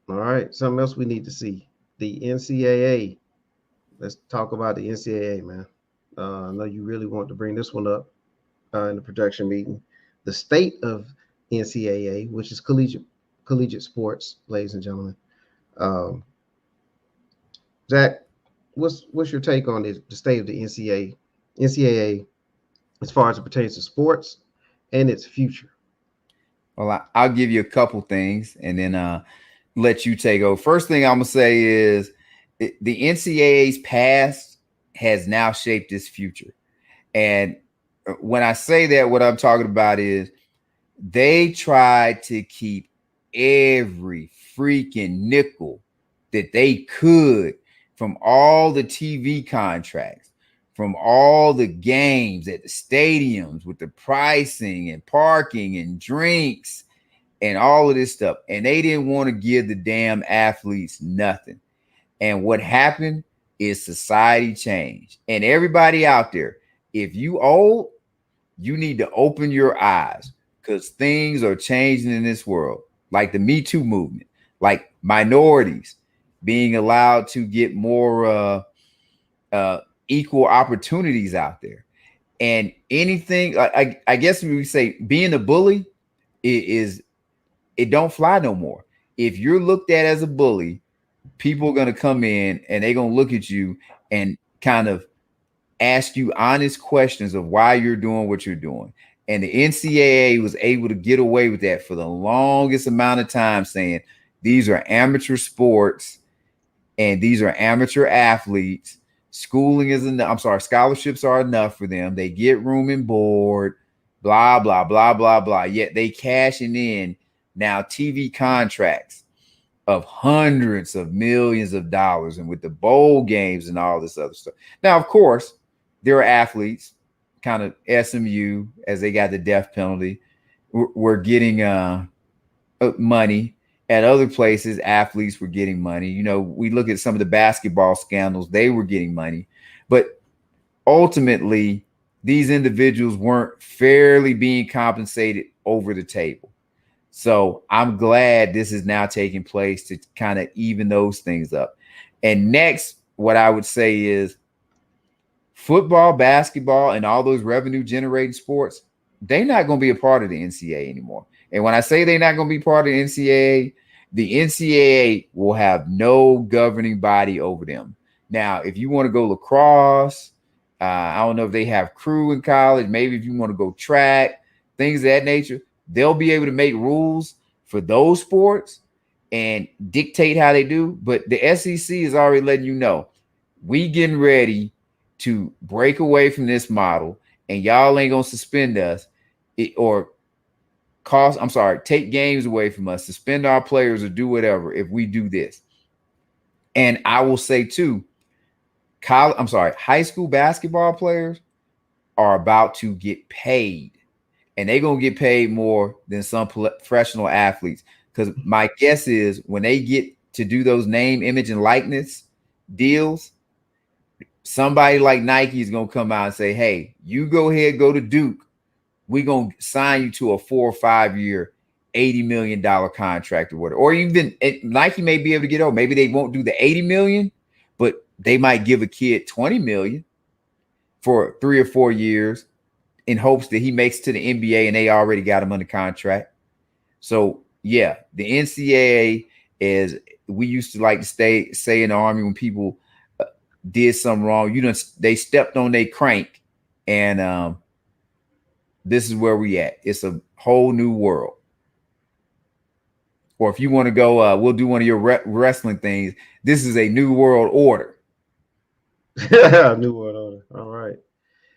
All right. Something else we need to see. The NCAA. Let's talk about the NCAA, man. I know you really want to bring this one up in the production meeting. The state of NCAA, which is collegiate sports, ladies and gentlemen. Zach, what's your take on the state of the NCAA as far as it pertains to sports and its future? Well, I'll give you a couple things and then let you take over. First thing I'm gonna say is the NCAA's past has now shaped its future. And when I say that, what I'm talking about is they tried to keep every freaking nickel that they could, from all the TV contracts, from all the games at the stadiums with the pricing and parking and drinks and all of this stuff. And they didn't want to give the damn athletes nothing. And what happened is society changed. And everybody out there, if you old, you need to open your eyes because things are changing in this world, like the Me Too movement, like minorities being allowed to get more uh, equal opportunities out there. And anything, I guess we say being a bully is it don't fly no more. If you're looked at as a bully, people are going to come in and they're going to look at you and kind of ask you honest questions of why you're doing what you're doing. And the NCAA was able to get away with that for the longest amount of time, saying these are amateur sports and these are amateur athletes. Schooling is enough. I'm sorry, scholarships are enough for them. They get room and board, blah, blah, blah, blah, blah. Yet they cashing in now TV contracts of hundreds of millions of dollars and with the bowl games and all this other stuff. Now, of course, there are athletes, kind of SMU, as they got the death penalty, were getting money. At other places, athletes were getting money. You know, we look at some of the basketball scandals, they were getting money. But ultimately, these individuals weren't fairly being compensated over the table. So I'm glad this is now taking place to kind of even those things up. And next, what I would say is football, basketball, and all those revenue generating sports, they're not going to be a part of the NCAA anymore. And when I say they're not going to be part of the NCAA will have no governing body over them. Now, if you want to go lacrosse, I don't know if they have crew in college. Maybe if you want to go track, things of that nature, they'll be able to make rules for those sports and dictate how they do. But the SEC is already letting you know, we getting ready to break away from this model and y'all ain't going to suspend us or take games away from us, suspend our players or do whatever if we do this. And I will say too, high school basketball players are about to get paid, and they're going to get paid more than some professional athletes. Because my guess is when they get to do those name, image, and likeness deals, somebody like Nike is going to come out and say, hey, you go ahead, go to Duke. We're going to sign you to a 4 or 5 year, $80 million contract or whatever. Or even Nike may be able to get over. Maybe they won't do the 80 million, but they might give a kid 20 million for 3 or 4 years in hopes that he makes it to the NBA and they already got him under contract. So yeah, the NCAA is, we used to like to say in the Army when people did something wrong, they stepped on their crank, and this is where we at. It's a whole new world. Or if you want to go, we'll do one of your wrestling things. This is a new world order. New world order. All right.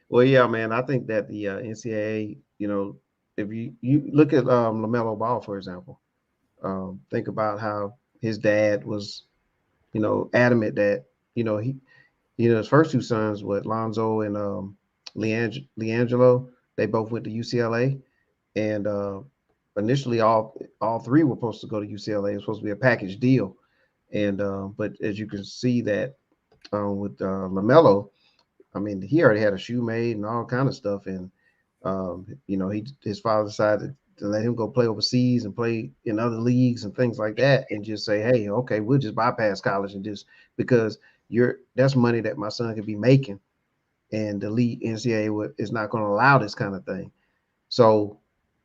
Well, yeah, man. I think that the NCAA, if you look at LaMelo Ball, for example, think about how his dad was, adamant that, his first two sons, Lonzo and Leangelo, they both went to UCLA, and initially all three were supposed to go to UCLA. It was supposed to be a package deal, and but as you can see that with LaMelo, I mean, he already had a shoe made and all kind of stuff, and his father decided to let him go play overseas and play in other leagues and things like that, and just say, hey, okay, we'll just bypass college and just because that's money that my son could be making, and the league NCAA is not going to allow this kind of thing. So,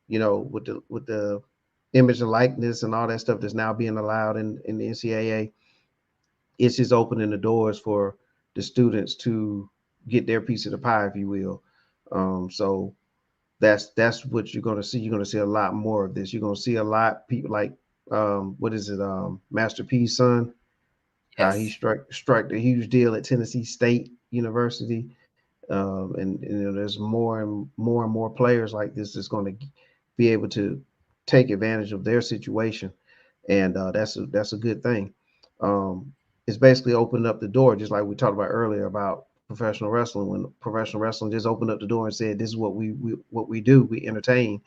with the image and likeness and all that stuff that's now being allowed in the NCAA, it's just opening the doors for the students to get their piece of the pie, if you will. So that's what you're going to see. You're going to see a lot more of this. You're going to see a lot people like Master P's son. Yes. He struck a huge deal at Tennessee State University. And there's more and more players like this that's going to be able to take advantage of their situation, and that's a good thing. Um, it's basically opened up the door, just like we talked about earlier about professional wrestling. When professional wrestling just opened up the door and said, "This is what we do. We entertain."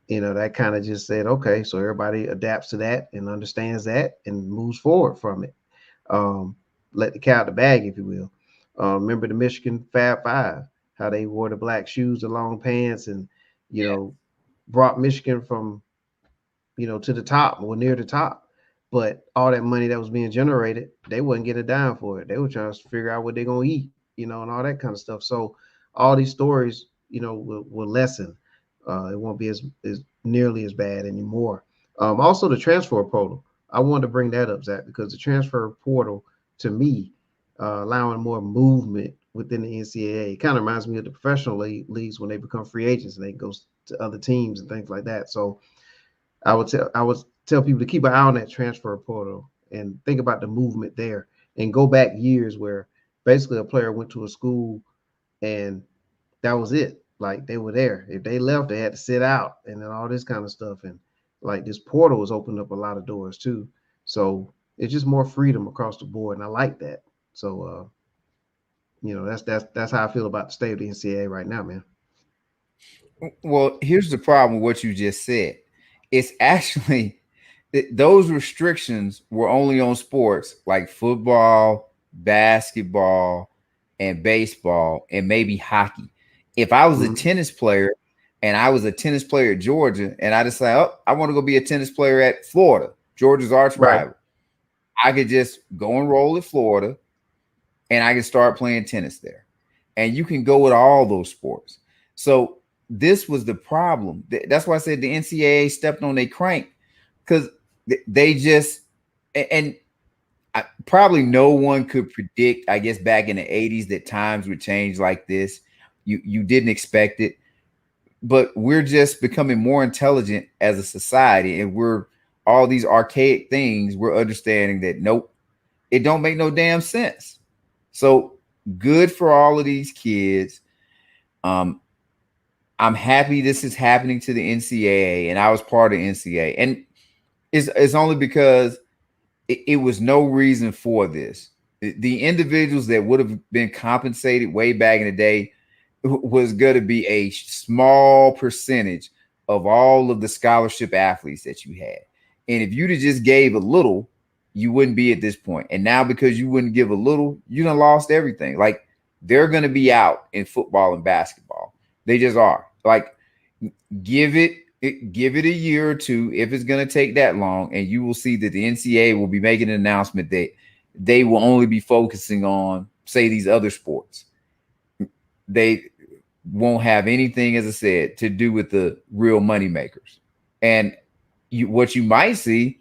That kind of just said, okay, so everybody adapts to that and understands that and moves forward from it. Um, Let the cat out the bag, if you will. Remember the Michigan Fab Five, how they wore the black shoes, the long pants, and you Yeah. know, brought Michigan from to the top or near the top. But all that money that was being generated, they wouldn't get a dime for it. They were trying to figure out what they're gonna eat, and all that kind of stuff. So all these stories, will lessen. It won't be as nearly as bad anymore. Also, the transfer portal. I wanted to bring that up, Zach, because the transfer portal to me, allowing more movement within the NCAA, kind of reminds me of the professional leagues when they become free agents and they go to other teams and things like that. So I would tell people to keep an eye on that transfer portal and think about the movement there and go back years where basically a player went to a school and that was it. Like they were there. If they left, they had to sit out and then all this kind of stuff. And like this portal has opened up a lot of doors too. So it's just more freedom across the board, and I like that. So that's how I feel about the state of the NCAA right now, man. Well, here's the problem with what you just said. It's actually those restrictions were only on sports like football, basketball, and baseball, and maybe hockey. If I was a Mm-hmm. tennis player and I was a tennis player at Georgia and I decided, oh, I want to go be a tennis player at Florida, Georgia's arch Right. rival, I could just go enroll at Florida and I can start playing tennis there. And you can go with all those sports. So this was the problem. That's why I said the NCAA stepped on their crank because they just and probably no one could predict, I guess, back in the 80s that times would change like this. You didn't expect it, but we're just becoming more intelligent as a society, and we're all these archaic things. We're understanding that nope, it don't make no damn sense. So good for all of these kids. Um, I'm happy this is happening to the NCAA, and I was part of NCAA, and it's only because it was no reason for this. The individuals that would have been compensated way back in the day was going to be a small percentage of all of the scholarship athletes that you had. And if you'd have just gave a little, you wouldn't be at this point. And now because you wouldn't give a little, you done lost everything. Like they're going to be out in football and basketball. They just are. Like give it give it a year or two if it's going to take that long, and you will see that the NCAA will be making an announcement that they will only be focusing on, say, these other sports. They won't have anything, as I said, to do with the real money makers. And what you might see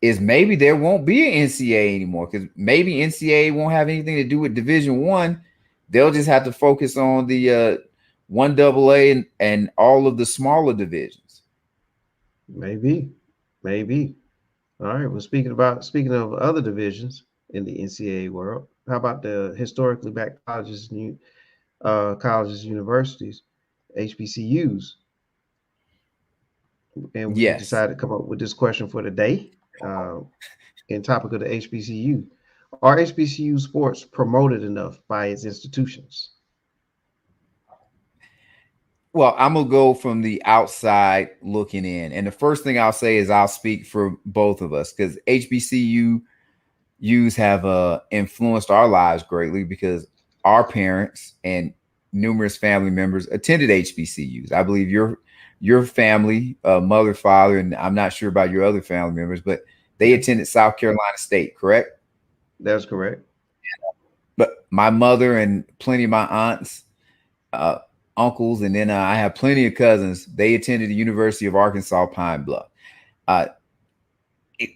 is maybe there won't be an NCAA anymore because maybe NCAA won't have anything to do with Division One. They'll just have to focus on the one AA and all of the smaller divisions. Maybe. Maybe. All right. Well, speaking of other divisions in the NCAA world, how about the historically black colleges, universities, HBCUs? And we Yes. decided to come up with this question for the day, in topic of the HBCU. Are HBCU sports promoted enough by its institutions? Well, I'm gonna go from the outside looking in, and the first thing I'll say is I'll speak for both of us because HBCUs have influenced our lives greatly because our parents and numerous family members attended HBCUs. I believe your family, mother, father, and I'm not sure about your other family members, but they Yeah, attended South Carolina State, correct? that's correct. But my mother and plenty of my aunts, uh, uncles, and then I have plenty of cousins. They attended the University of Arkansas Pine Bluff. Uh,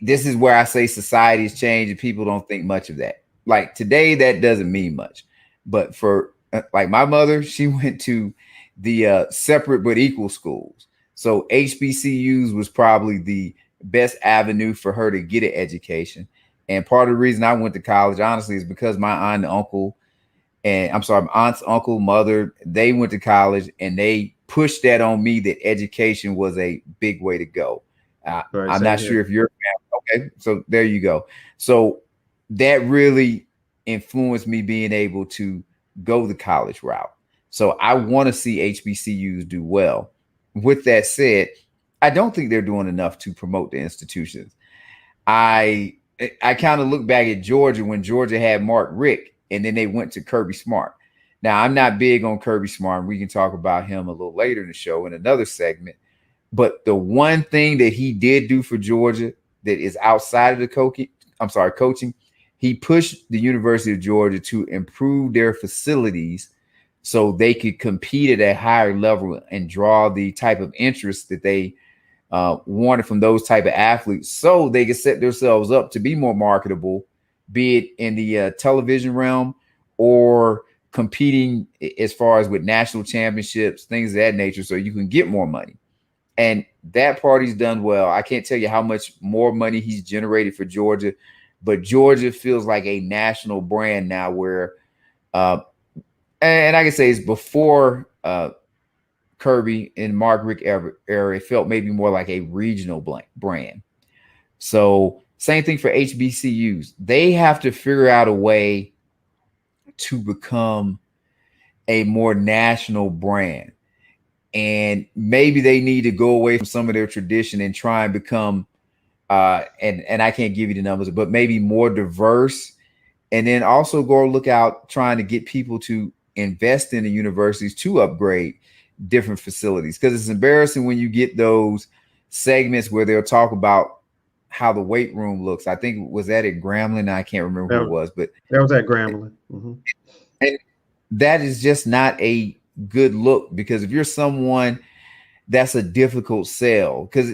this is where I say society's changed and people don't think much of that. Like today, that doesn't mean much, but for like my mother, she went to the separate but equal schools. So HBCUs was probably the best avenue for her to get an education. And part of the reason I went to college, honestly, is because my aunt and uncle, and I'm sorry, my aunt's uncle, mother, they went to college and they pushed that on me that education was a big way to go. All right, I'm not same sure here. if you're Okay, so there you go. So that really influenced me being able to go the college route. So I want to see HBCUs do well. With that said, I don't think they're doing enough to promote the institutions. I I kind of look back at Georgia when Georgia had Mark Rick and then they went to Kirby Smart. Now I'm not big on Kirby Smart, and we can talk about him a little later in the show in another segment. But the one thing that he did do for Georgia that is outside of the coaching, he pushed the University of Georgia to improve their facilities so they could compete at a higher level and draw the type of interest that they wanted from those type of athletes, so they could set themselves up to be more marketable, be it in the television realm or competing as far as with national championships, things of that nature, so you can get more money. And that party's done well. I can't tell you how much more money he's generated for Georgia, but Georgia feels like a national brand now where, uh, and I can say it's before Kirby and Mark Rick era, it felt maybe more like a regional brand. So same thing for HBCUs. They have to figure out a way to become a more national brand. And maybe they need to go away from some of their tradition and try and become and I can't give you the numbers, but maybe more diverse. And then also go look out trying to get people to invest in the universities to upgrade different facilities. Because it's embarrassing when you get those segments where they'll talk about how the weight room looks. I think was that at Grambling. I can't remember who it was, but that was at Grambling. Mm-hmm. And that is just not a good look, because if you're someone, that's a difficult sell. Because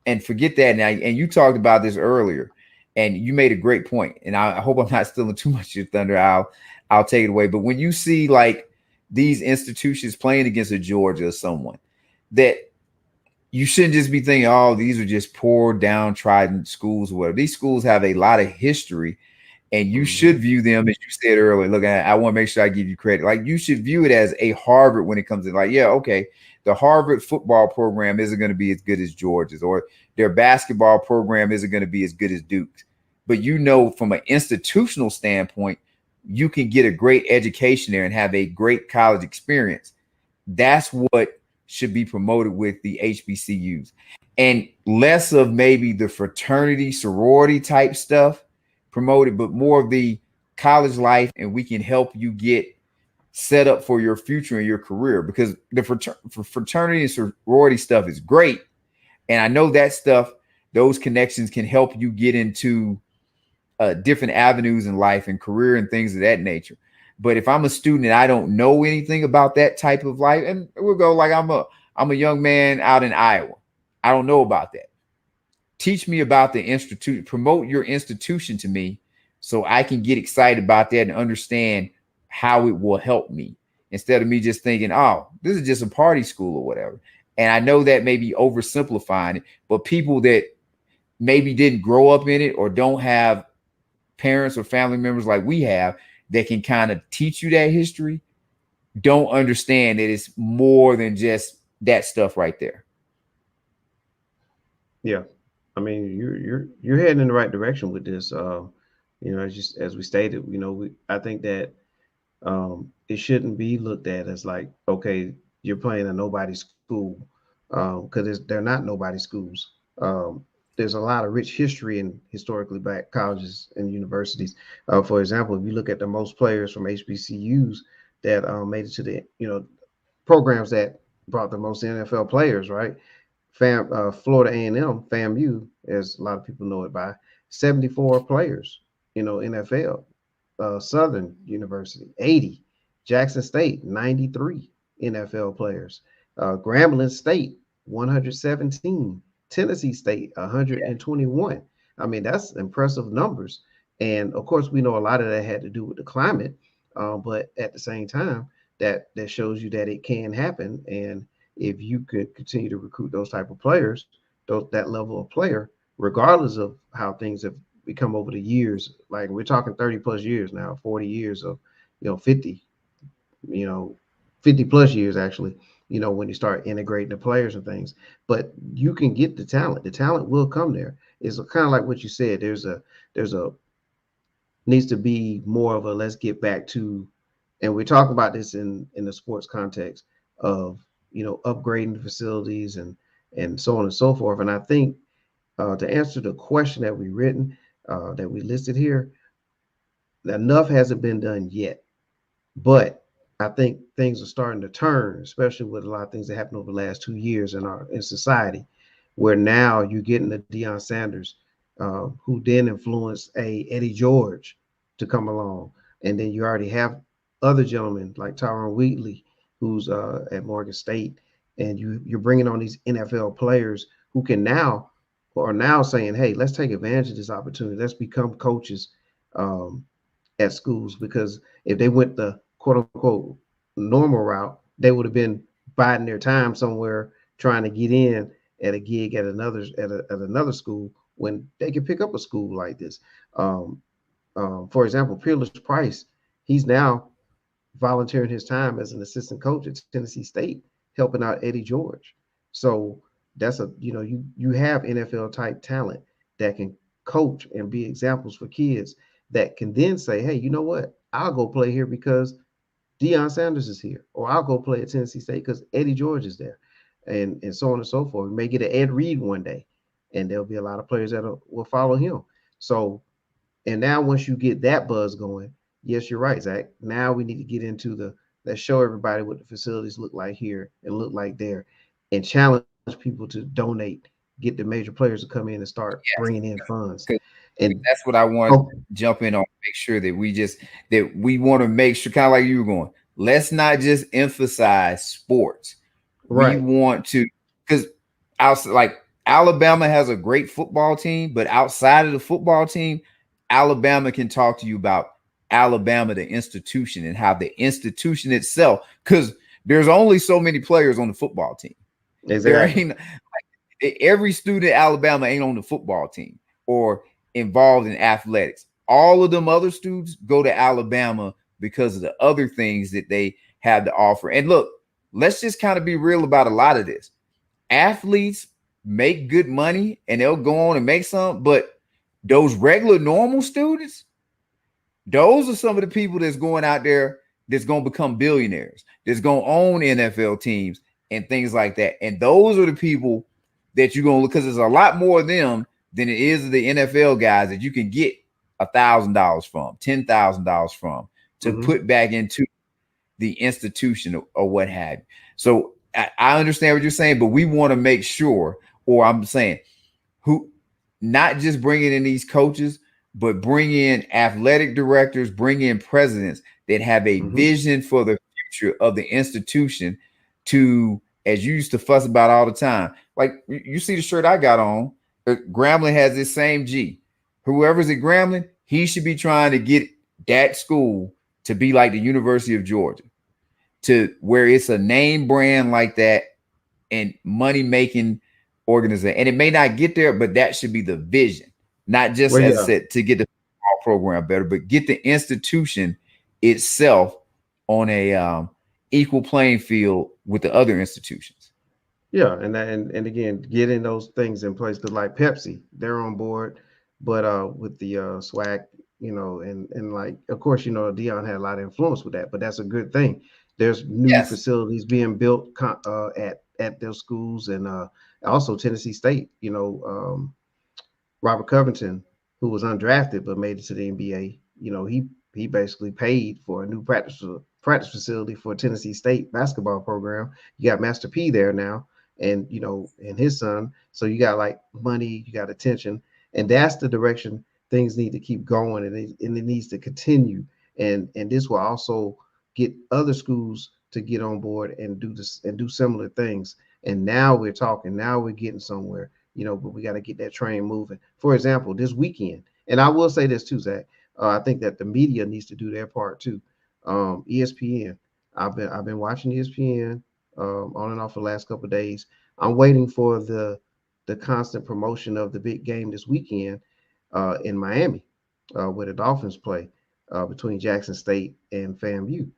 and forget that now. And you talked about this earlier, and you made a great point. And I hope I'm not stealing too much of your thunder. I'll take it away. But when you see like these institutions playing against a Georgia or someone, that you shouldn't just be thinking, oh, these are just poor, downtrodden schools or whatever. These schools have a lot of history, and you should view them, as you said earlier. Look, I want to make sure I give you credit. Like, you should view it as a Harvard when it comes to, like, yeah, okay, the Harvard football program isn't going to be as good as Georgia's, or their basketball program isn't going to be as good as Duke's. But you know, from an institutional standpoint, you can get a great education there and have a great college experience. That's what should be promoted with the HBCUs, and less of maybe the fraternity, sorority type stuff promoted, but more of the college life. And we can help you get set up for your future and your career, because the fraternity and sorority stuff is great. And I know that stuff, those connections can help you get into different avenues in life and career and things of that nature. But if I'm a student and I don't know anything about that type of life, and we'll go like I'm a young man out in Iowa, I don't know about that. Teach me about the institute, promote your institution to me, so I can get excited about that and understand how it will help me, instead of me just thinking, oh, this is just a party school or whatever. And I know that may be oversimplifying it, but people that maybe didn't grow up in it or don't have parents or family members like we have that can kind of teach you that history, don't understand that it's more than just that stuff right there. Yeah, I mean, you're heading in the right direction with this. As we stated, I think that it shouldn't be looked at as like, okay, you're playing a nobody school, because they're not nobody schools. There's a lot of rich history in historically black colleges and universities. For example, if you look at the most players from HBCUs that made it to the programs that brought the most NFL players, right? Florida A&M, FAMU, as a lot of people know it by, 74 players, NFL. Southern University, 80. Jackson State, 93 NFL players. Grambling State, 117. Tennessee State, 121. I mean, that's impressive numbers. And of course, we know a lot of that had to do with the climate, but at the same time, that shows you that it can happen. And if you could continue to recruit those type of players, that level of player, regardless of how things have become over the years, like we're talking 30 plus years now, 40 years of, 50, 50 plus years actually, when you start integrating the players and things. But you can get the talent will come there. It's kind of like what you said. There's a needs to be more of a let's get back to, and we talk about this in the sports context of upgrading the facilities and so on and so forth. And I think to answer the question that we written that we listed here, enough hasn't been done yet. But I think things are starting to turn, especially with a lot of things that happened over the last 2 years in society, where now you're getting the Deion Sanders, who then influenced a Eddie George to come along, and then you already have other gentlemen like Tyron Wheatley, who's at Morgan State, and you're bringing on these NFL players who can now are now saying, hey, let's take advantage of this opportunity. Let's become coaches. At schools, because if they went the quote unquote normal route, they would have been biding their time somewhere trying to get in at a gig at another school when they could pick up a school like this. For example, Peerless Price, he's now volunteering his time as an assistant coach at Tennessee State, helping out Eddie George. So that's you have NFL type talent that can coach and be examples for kids that can then say, hey, you know what? I'll go play here because Deion Sanders is here, or I'll go play at Tennessee State because Eddie George is there, and so on and so forth. We may get an Ed Reed one day, and there'll be a lot of players that will follow him. So, and now once you get that buzz going, yes, you're right, Zach. Now we need to get into the let's show everybody what the facilities look like here and look like there, and challenge people to donate, get the major players to come in and start bringing in funds. And That's what I want oh, to jump in on. Make sure that we want to make sure, kind of like you were going. Let's not just emphasize sports. We right, want to, because like Alabama has a great football team, but outside of the football team, Alabama can talk to you about Alabama, the institution, and how the institution itself, because there's only so many players on the football team. There exactly. ain't every student at Alabama ain't on the football team or involved in athletics. All of them other students go to Alabama because of the other things that they have to offer. And look, let's just kind of be real about a lot of this. Athletes make good money and they'll go on and make some, but those regular normal students, those are some of the people that's going out there that's going to become billionaires, that's going to own NFL teams and things like that. And those are the people that you're going to look, because there's a lot more of them than it is of the NFL guys that you can get $1,000 from, $10,000 from to Mm-hmm. put back into the institution or what have you. So I understand what you're saying, but we want to make sure, or I'm saying, who not just bringing in these coaches, but bring in athletic directors, bring in presidents that have a Mm-hmm. vision for the future of the institution to, as you used to fuss about all the time. Like you see the shirt I got on, Grambling has this same G. Whoever's at Grambling, he should be trying to get that school to be like the University of Georgia, to where it's a name brand like that and money making organization. And it may not get there, but that should be the vision, not just Well, as I yeah, said to get the program better, but get the institution itself on a equal playing field with the other institutions. yeah, and again, getting those things in place because like Pepsi, they're on board, but with the swag, and like of course, Dion had a lot of influence with that, but that's a good thing. There's new Yes. facilities being built at their schools, and also Tennessee State. Robert Covington, who was undrafted but made it to the NBA, he basically paid for a new practice facility for Tennessee State basketball program. You got Master P there now, and and his son. So you got like money, you got attention, and that's the direction things need to keep going, and it needs to continue. And this will also get other schools to get on board and do this and do similar things. And now we're talking. Now we're getting somewhere, but we got to get that train moving. For example, this weekend, and I will say this too, Zach. I think that the media needs to do their part too. ESPN. I've been watching ESPN on and off the last couple of days. I'm waiting for the constant promotion of the big game this weekend in Miami, where the Dolphins play between Jackson State and FAMU.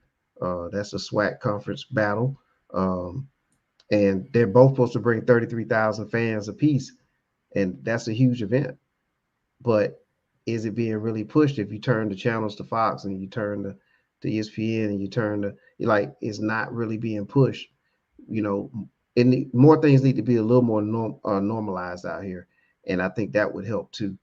That's a SWAC conference battle. Um, and they're both supposed to bring 33,000 fans apiece. and that's a huge event. But is it being really pushed if you turn the channels to Fox and you turn to ESPN and you turn to, like, it's not really being pushed, you know, and more things need to be a little more normalized out here. And I think that would help too.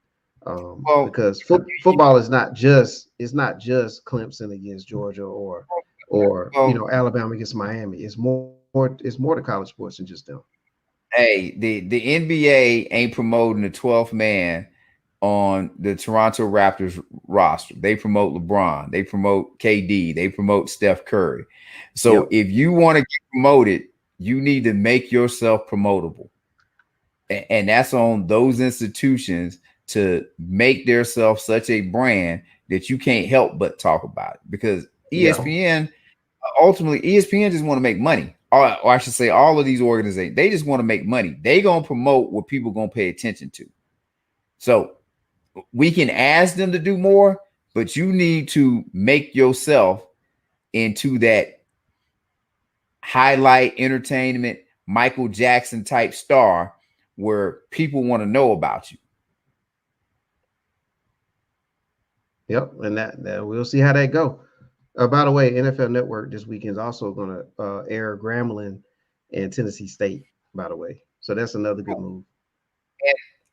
Well, Because football is not just, it's not just Clemson against Georgia or well, Alabama against Miami. It's more to college sports than just them. hey, the NBA ain't promoting the 12th man on the Toronto Raptors roster. They promote LeBron, they promote KD, they promote Steph Curry. So Yep. if you want to get promoted, you need to make yourself promotable. And that's on those institutions to make themselves such a brand that you can't help but talk about it. Because Yeah. ESPN, ultimately, ESPN just want to make money. Or I should say, all of these organizations, they just want to make money. They gonna promote what people gonna pay attention to. So we can ask them to do more, but you need to make yourself into that highlight entertainment Michael Jackson type star where people want to know about you. Yep. And that we'll see how that go. By the way, NFL Network this weekend is also going to air Grambling and Tennessee State. By the way, so that's another good move.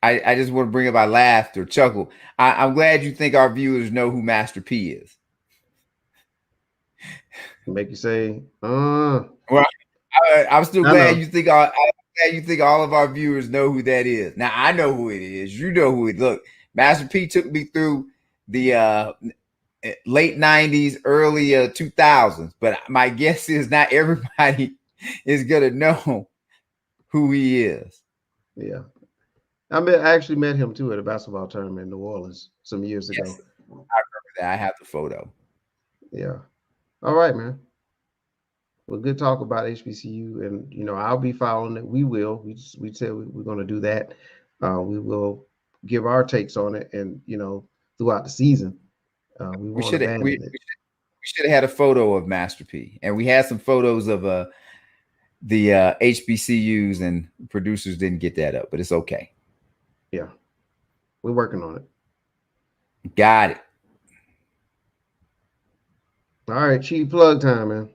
I just want to bring up, I laughed or chuckle. I'm glad you think our viewers know who Master P is. Make you say, Well, I'm still I glad know. you think all of our viewers know who that is. Now I know who it is. You know who it. Look, Master P took me through the late '90s, early 2000s. But my guess is not everybody is gonna know who he is. Yeah. I actually met him too at a basketball tournament in New Orleans some years ago. Yes, I remember that. I have the photo. Yeah. All right, man. Well, good talk about HBCU, and I'll be following it. We will. We said we're going to do that. We will give our takes on it, and throughout the season, we We won't should we, abandon we it. should have had a photo of Master P, and we had some photos of the HBCUs, and producers didn't get that up, but it's okay. Yeah, we're working on it. Got it. All right, cheap plug time, man.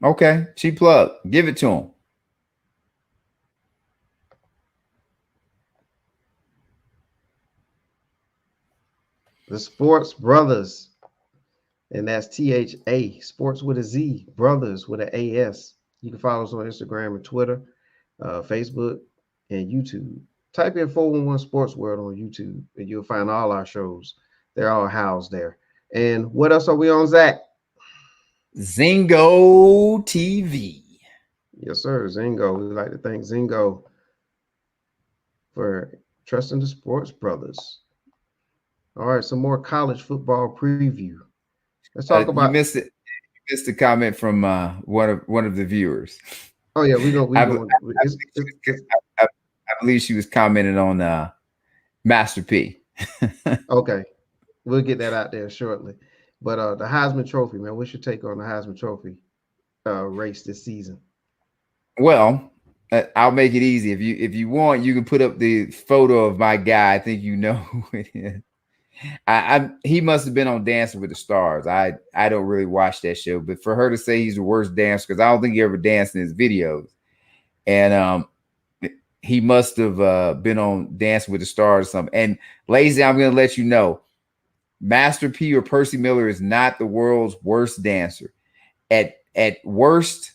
Okay, cheap plug. Give it to him. The Sportz Brothas, and that's THA Sports with a Z, Brothers with an AS. You can follow us on Instagram and Twitter, Facebook, and YouTube. Type in 411 Sports World on YouTube, and you'll find all our shows. They're all housed there. And what else are we on, Zach? Zingo TV. Yes, sir. Zingo. We'd like to thank Zingo for trusting the Sports Brothers. All right, some more college football preview. Let's talk You about. missed it. You missed a comment from one of the viewers. Oh yeah, we going. I believe she was commenting on Master P. Okay, we'll get that out there shortly. But the Heisman Trophy, man. What's your take on the Heisman Trophy race this season? Well, I'll make it easy. If you want, you can put up the photo of my guy. I think you know who it is. He must have been on Dancing with the Stars. I don't really watch that show, but for her to say he's the worst dancer, because I don't think he ever danced in his videos, and he must have been on Dancing with the Stars or something. And Lazy, I'm going to let you know, Master P or Percy Miller is not the world's worst dancer. At worst,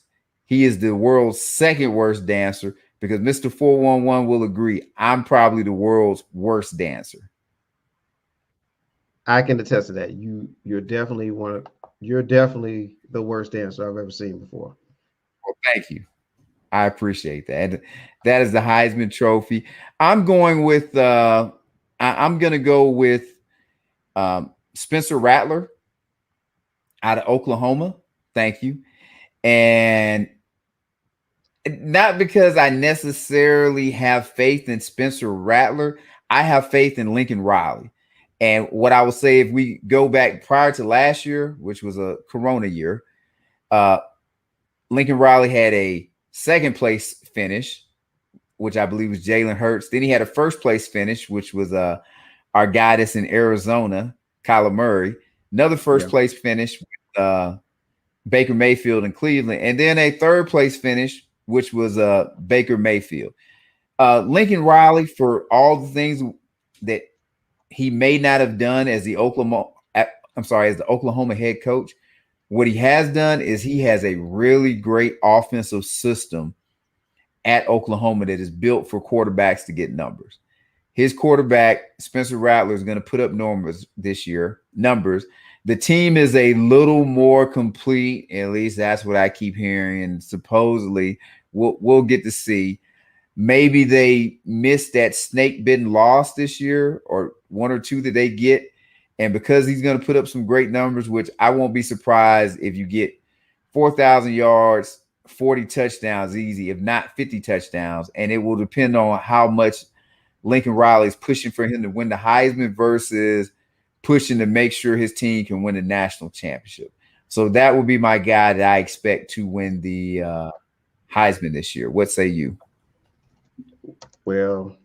he is the world's second worst dancer, because Mr. 411 will agree I'm probably the world's worst dancer. I can attest to that. You're definitely you're definitely the worst dancer I've ever seen before. Well, thank you. I appreciate that. And that is the Heisman Trophy. I'm going with I'm going to go with Spencer Rattler out of Oklahoma. Thank you. And not because I necessarily have faith in Spencer Rattler. I have faith in Lincoln Riley. And what I would say, if we go back prior to last year, which was a Corona year, Lincoln Riley had a second place finish which I believe was Jalen Hurts. Then he had a first place finish, which was our guy that's in Arizona, Kyler Murray. Another first Yeah. place finish with Baker Mayfield in Cleveland, and then a third place finish, which was Baker Mayfield. Lincoln Riley, for all the things that he may not have done as the Oklahoma head coach, what he has done is he has a really great offensive system at Oklahoma that is built for quarterbacks to get numbers. His quarterback, Spencer Rattler, is going to put up numbers this year. The team is a little more complete. At least that's what I keep hearing. And supposedly we'll get to see. Maybe they missed that snake-bitten loss this year, or one or two that they get. And because he's going to put up some great numbers, which I won't be surprised if you get 4,000 yards, 40 touchdowns easy, if not 50 touchdowns. And it will depend on how much Lincoln Riley is pushing for him to win the Heisman versus pushing to make sure his team can win the national championship. So that would be my guy that I expect to win the Heisman this year. What say you? Well,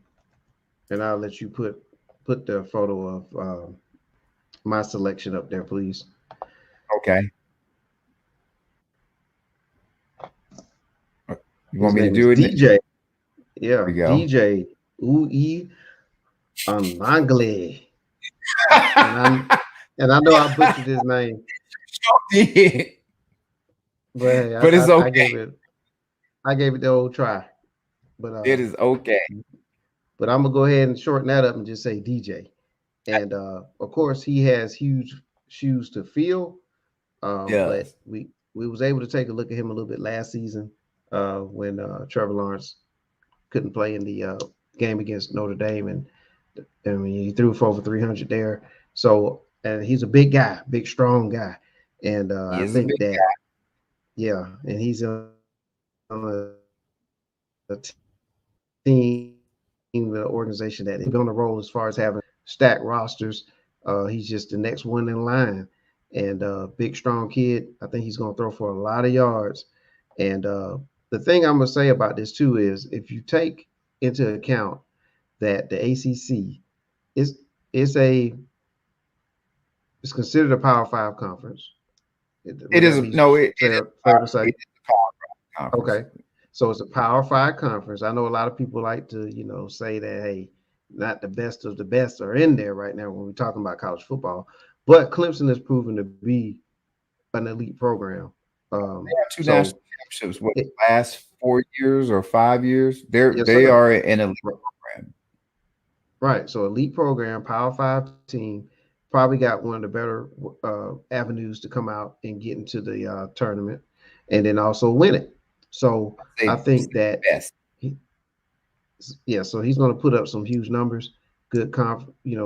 and I'll let you put the photo of my selection up there, please. Okay. You want His me to name do is it? DJ. Yeah, There we go. DJ Ui Anangle. And I know I butchered his name. But hey, it's okay. I gave it the old try. But it is okay. But I'm gonna go ahead and shorten that up and just say DJ. And of course he has huge shoes to fill. But we was able to take a look at him a little bit last season when Trevor Lawrence couldn't play in the game against Notre Dame, and I mean he threw for over 300 there. So and he's a big guy, big strong guy, and I think that guy. Yeah, and he's on a team, the organization that he's on the roll as far as having stacked rosters. He's just the next one in line, and big strong kid. I think he's going to throw for a lot of yards. And the thing I'm going to say about this too is if you take into account that the ACC is considered a Power 5 conference. It is fair to say. Okay, so it's a Power 5 conference. I know a lot of people like to, say that, hey, not the best of the best are in there right now when we're talking about college football, but Clemson has proven to be an elite program. They have two national championships. What, last 4 years or 5 years? They are an elite program. Right. So elite program, Power 5 team, probably got one of the better avenues to come out and get into the tournament, and then also win it. So I think that so he's going to put up some huge numbers, good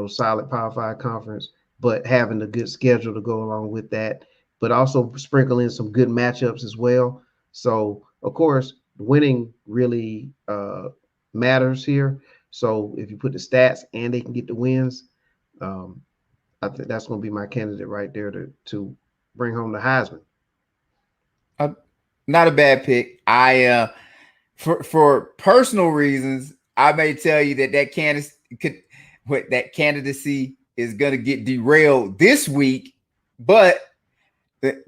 solid Power 5 conference, but having a good schedule to go along with that, but also sprinkle in some good matchups as well. So of course, winning really matters here. So if you put the stats and they can get the wins, I think that's going to be my candidate right there to bring home the Heisman. Not a bad pick. For personal reasons, I may tell you that candidacy is going to get derailed this week, but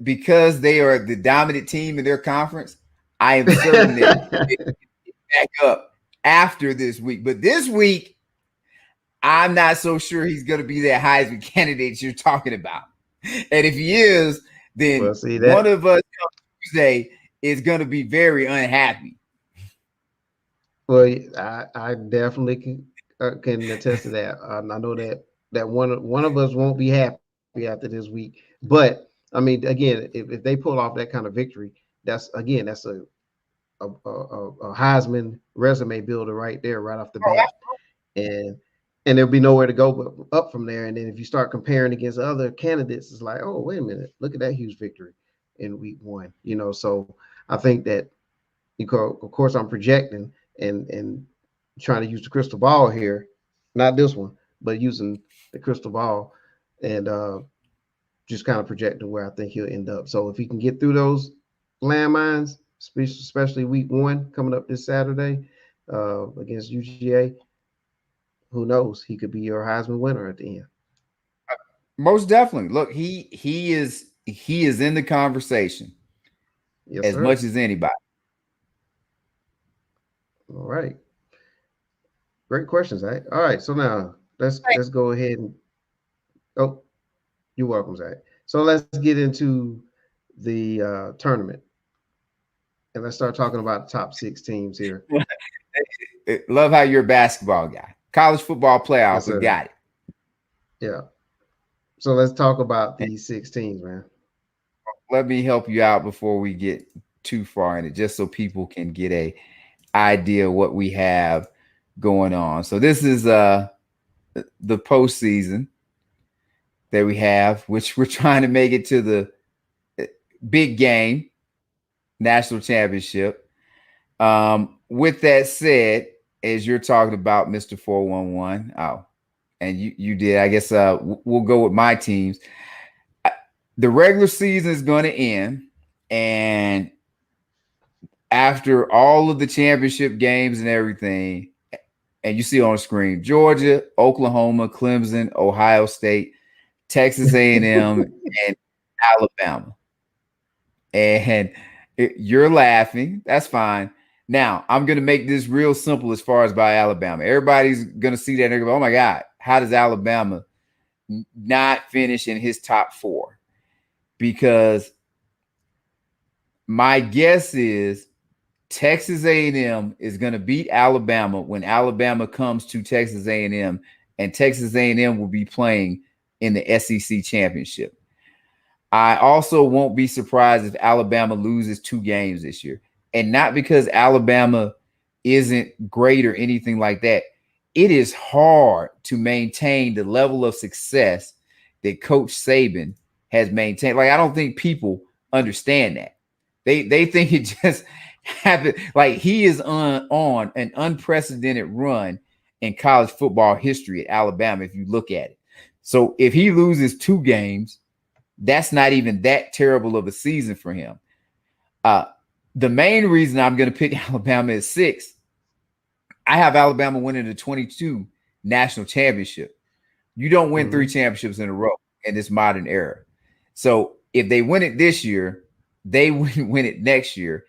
because they are the dominant team in their conference, I am certain that it will back up after this week. But this week, I'm not so sure he's going to be that Heisman candidate you're talking about. And if he is, then one of us on Tuesday is going to be very unhappy. Well, I definitely can attest to that. I know that one of us won't be happy after this week. But I mean, again, if they pull off that kind of victory, that's a Heisman resume builder right there, right off the bat, and there'll be nowhere to go but up from there. And then if you start comparing against other candidates, it's like, oh, wait a minute, look at that huge victory in week 1. So I think that of course I'm projecting and trying to use the crystal ball here, not this one, but using the crystal ball and just kind of projecting where I think he'll end up. So if he can get through those landmines, especially week 1 coming up this Saturday, against UGA, who knows? He could be your Heisman winner at the end. Most definitely. Look, he is in the conversation Yes, as sir. much as anybody. All right. Great questions, Zach. All right. So now let's go ahead and oh, you're welcome, Zach. So let's get into the tournament and let's start talking about the top six teams here. Love how you're a basketball guy. College football playoff, Yes, we sir. got it. Yeah. So let's talk about these six teams, man. Let me help you out before we get too far in it, just so people can get a idea what we have going on. So this is the postseason that we have, which we're trying to make it to the big game, national championship. With that said, as you're talking about Mr. 411, and you did, I guess we'll go with my teams. The regular season is going to end, and after all of the championship games and everything, and you see on the screen Georgia, Oklahoma, Clemson, Ohio State, Texas A&M, and Alabama. And you're laughing. That's fine. Now, I'm going to make this real simple as far as by Alabama. Everybody's going to see that and they're going to go, oh my God, how does Alabama not finish in his top four? Because my guess is Texas A&M is going to beat Alabama when Alabama comes to Texas A&M, and Texas A&M will be playing in the SEC championship. I also won't be surprised if Alabama loses 2 games this year. And not because Alabama isn't great or anything like that. It is hard to maintain the level of success that Coach Saban has maintained. Like, I don't think people understand that. They think it just happened. Like, he is on an unprecedented run in college football history at Alabama, if you look at it. So if he loses 2 games, that's not even that terrible of a season for him. The main reason I'm going to pick Alabama is 6. I have Alabama winning the 22 national championship. You don't win 3 championships in a row in this modern era. So if they win it this year, they win it next year.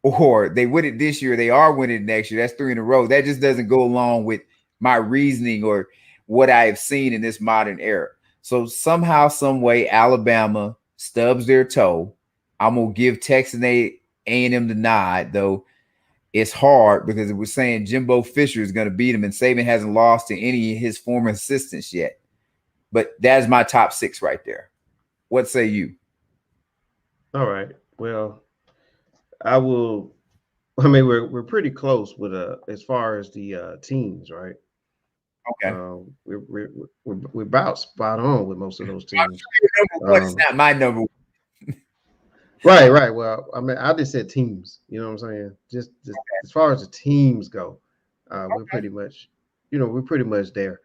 Or they win it this year, they are winning it next year. That's 3 in a row. That just doesn't go along with my reasoning or what I have seen in this modern era. So somehow, some way, Alabama stubs their toe. I'm gonna give Texas A&M the nod, though it's hard because it was saying Jimbo Fisher is going to beat him, and Saban hasn't lost to any of his former assistants yet. But that's my top 6 right there. What say you? All right. Well, I will. I mean, we're pretty close with as far as the teams, right? Okay. We're about spot on with most of those teams. Number one is not my number one. Right. Well, I mean, I just said teams. You know what I'm saying? Just as far as the teams go, we're pretty much, we're pretty much there.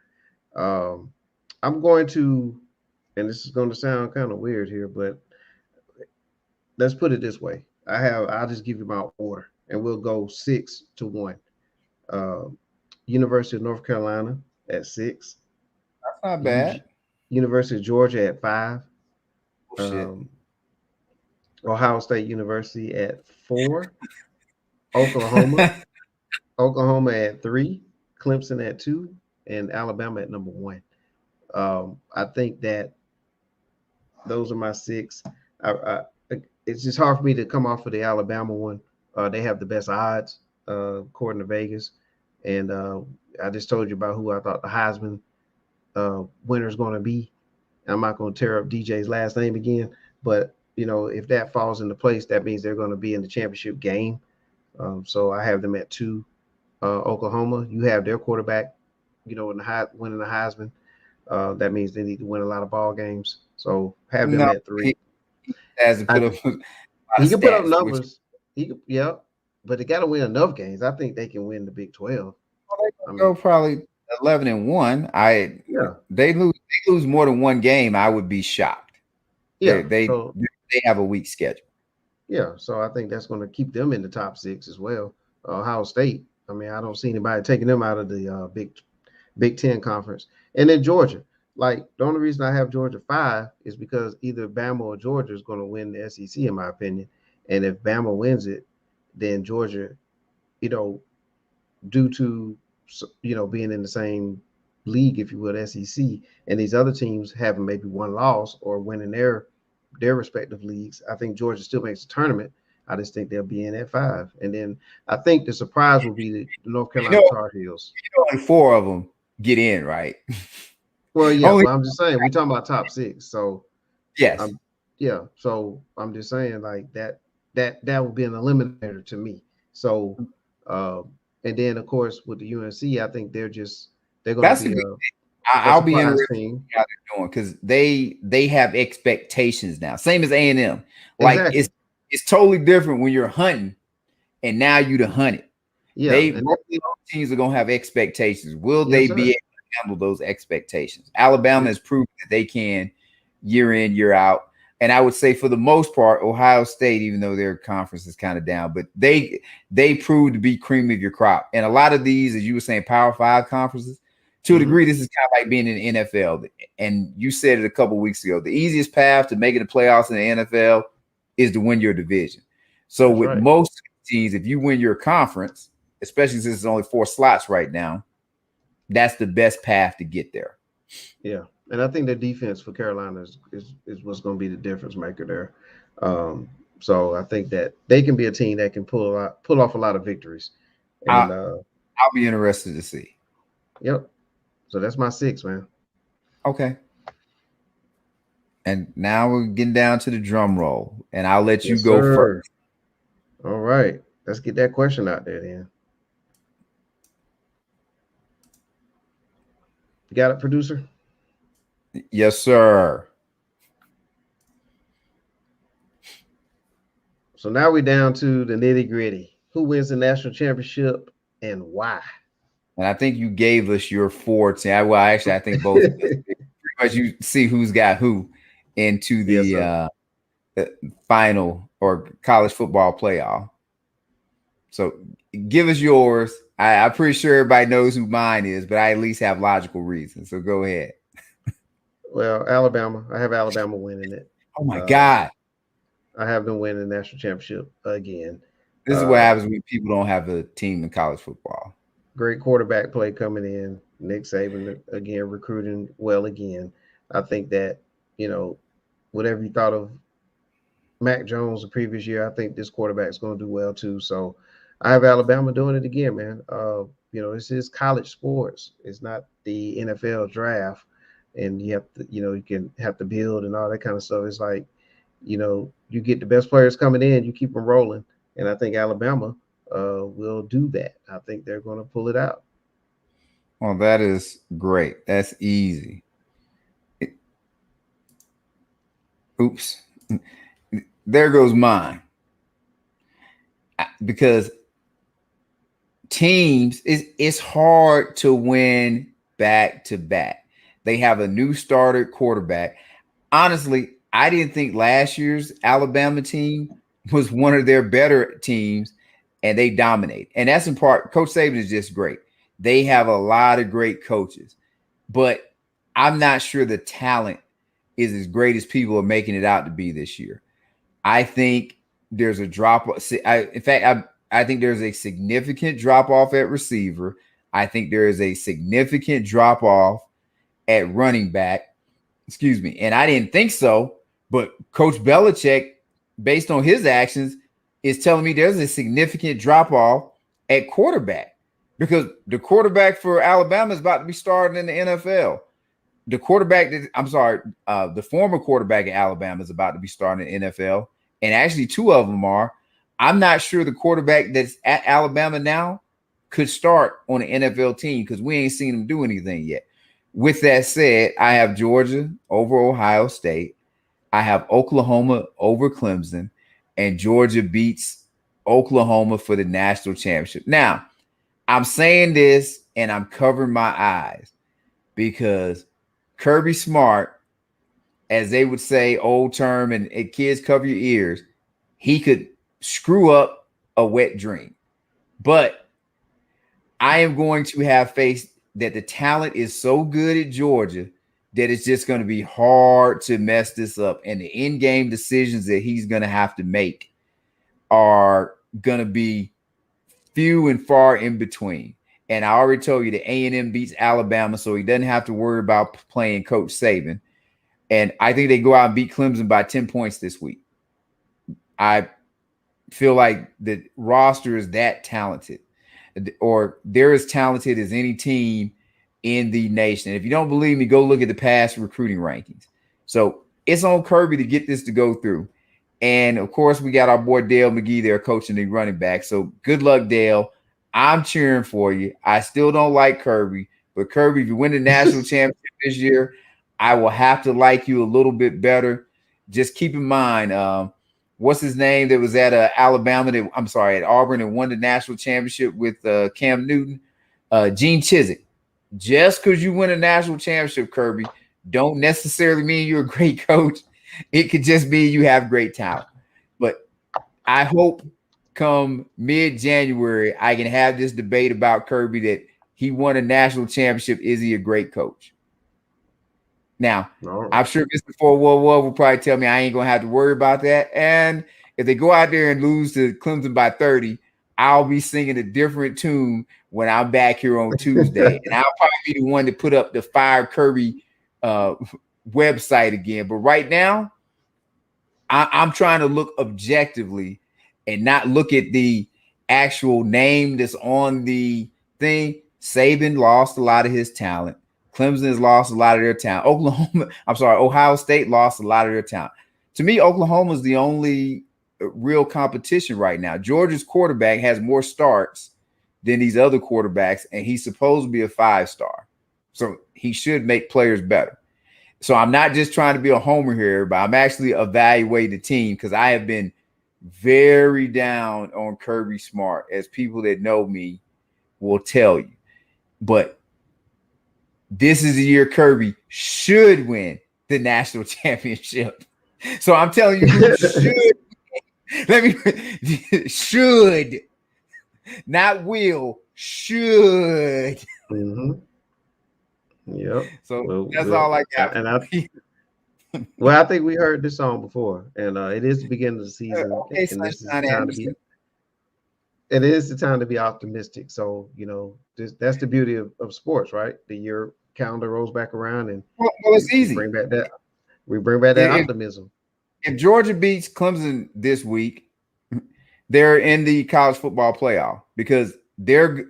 Um, I'm going to, and this is going to sound kind of weird here, but let's put it this way. I'll just give you my order, and we'll go 6-1. Uh, University of North Carolina at 6. That's not bad. University of Georgia at 5. Oh, shit. Ohio State University at 4. Oklahoma at 3. Clemson at 2, and Alabama at number 1. I think that those are my 6. It's just hard for me to come off of the Alabama one. They have the best odds, according to Vegas. And I just told you about who I thought the Heisman winner is going to be. I'm not going to tear up DJ's last name again, but if that falls into place, that means they're going to be in the championship game. So I have them at 2. Oklahoma, you have their quarterback, in the winning the Heisman. That means they need to win a lot of ball games. So have them at 3. He has to put up. He can put up numbers. But they got to win enough games. I think they can win the Big 12. Go probably 11-1. They lose more than 1 game, I would be shocked. Yeah, they have a weak schedule. Yeah, so I think that's going to keep them in the top 6 as well. Ohio State, I mean, I don't see anybody taking them out of the Big Ten conference. And then Georgia. Like the only reason I have Georgia 5 is because either Bama or Georgia is going to win the SEC, in my opinion. And if Bama wins it, then Georgia, you know, due to being in the same league, if you would, SEC, and these other teams having maybe one loss or winning their respective leagues, I think Georgia still makes the tournament. I just think they'll be in at 5, and then I think the surprise will be the North Carolina Tar Heels. Only 4 of them get in, right? Well, yeah, but I'm just saying we're talking about top 6, so yes, yeah. So I'm just saying like that would be an eliminator to me. So, and then of course with the UNC, I think they're going to be I'll be surprise interested team. how they're doing because they have expectations now, same as A&M. Like Exactly. it's totally different when you're hunting and now you the hunted. Yeah, Both teams are gonna have expectations. Will yes, they sir. be able to handle those expectations? Alabama has proven that they can year in, year out. And I would say for the most part, Ohio State, even though their conference is kind of down, but they proved to be cream of your crop. And a lot of these, as you were saying, Power 5 conferences, to a degree, this is kind of like being in the NFL. And you said it a couple of weeks ago. The easiest path to making the playoffs in the NFL is to win your division. So That's with right. most teams, if you win your conference, especially since it's only 4 slots right now, that's the best path to get there. Yeah, and I think the defense for Carolina is what's going to be the difference maker there. So I think that they can be a team that can pull off a lot of victories. And I'll be interested to see. Yep. So that's my 6, man. Okay. And now we're getting down to the drum roll, and I'll let you go first. All right, let's get that question out there then. You got it, producer? Yes, sir. So now we're down to the nitty gritty. Who wins the national championship and why? And I think you gave us your 4 teams. Well, actually, I think both. Pretty much you see who's got who into the final or college football playoff. So give us yours. I'm pretty sure everybody knows who mine is, but I at least have logical reasons. So go ahead. Well, Alabama. I have Alabama winning it. Oh my God. I have them winning the national championship again. This is what happens when people don't have a team in college football. Great quarterback play coming in. Nick Saban again recruiting well again. I think that, whatever you thought of Mac Jones the previous year, I think this quarterback is going to do well too. So I have Alabama doing it again, man. This is college sports. It's not the NFL draft, and you have to, you can have to build and all that kind of stuff. It's like, you get the best players coming in, you keep them rolling, and I think Alabama will do that. I think they're going to pull it out. Well, that is great. That's easy. Oops. There goes mine. Because teams, it's hard to win back to back. They have a new starter quarterback. Honestly, I didn't think last year's Alabama team was one of their better teams, and they dominate. And that's in part, Coach Saban is just great. They have a lot of great coaches, but I'm not sure the talent is as great as people are making it out to be this year. I think there's a drop. In fact, I think there's a significant drop off at receiver. I think there is a significant drop off at running back. Excuse me. And I didn't think so, but Coach Belichick, based on his actions, is telling me there's a significant drop off at quarterback because the quarterback for Alabama is about to be starting in the NFL. The former quarterback at Alabama is about to be starting in the NFL. And actually 2 of them are. I'm not sure the quarterback that's at Alabama now could start on an NFL team because we ain't seen him do anything yet. With that said, I have Georgia over Ohio State. I have Oklahoma over Clemson, and Georgia beats Oklahoma for the national championship. Now, I'm saying this and I'm covering my eyes because Kirby Smart, as they would say, old term, and kids cover your ears, he could screw up a wet dream. But I am going to have faith that the talent is so good at Georgia that it's just going to be hard to mess this up. And the in-game decisions that he's going to have to make are going to be few and far in between. And I already told you that A&M beats Alabama, so he doesn't have to worry about playing Coach Saban. And I think they go out and beat Clemson by 10 points this week. I feel like the roster is that talented, or they're as talented as any team in the nation. And if you don't believe me, go look at the past recruiting rankings. So it's on Kirby to get this to go through. And, of course, we got our boy Dale McGee there coaching the running back. So good luck, Dale. I'm cheering for you. I still don't like Kirby. But, Kirby, if you win the national championship this year, I will have to like you a little bit better. Just keep in mind, what's his name that was at Alabama, at Auburn and won the national championship with Cam Newton? Gene Chizik. Just because you win a national championship, Kirby, don't necessarily mean you're a great coach. It could just mean you have great talent. But I hope come mid-January, I can have this debate about Kirby that he won a national championship. Is he a great coach? Now, I'm sure Mr. Fort World will probably tell me I ain't going to have to worry about that. And if they go out there and lose to Clemson by 30, I'll be singing a different tune when I'm back here on Tuesday. And I'll probably be the one to put up the Fire Kirby website again. But right now, I'm trying to look objectively and not look at the actual name that's on the thing. Saban lost a lot of his talent. Clemson has lost a lot of their talent. Ohio State lost a lot of their talent. To me, Oklahoma is the only real competition right now. Georgia's quarterback has more starts than these other quarterbacks, and he's supposed to be a 5-star. So he should make players better. So I'm not just trying to be a homer here, but I'm actually evaluating the team because I have been very down on Kirby Smart, as people that know me will tell you. But this is the year Kirby should win the national championship. So I'm telling you, who should, not will, should. Mm-hmm. Yep. So that's all I got. And I think we heard this song before, and it is the beginning of the season. Okay, and this is the time to be. It is the time to be optimistic. So that's the beauty of sports, right? The year calendar rolls back around, and it's easy. We bring back that optimism. If Georgia beats Clemson this week, they're in the college football playoff because they're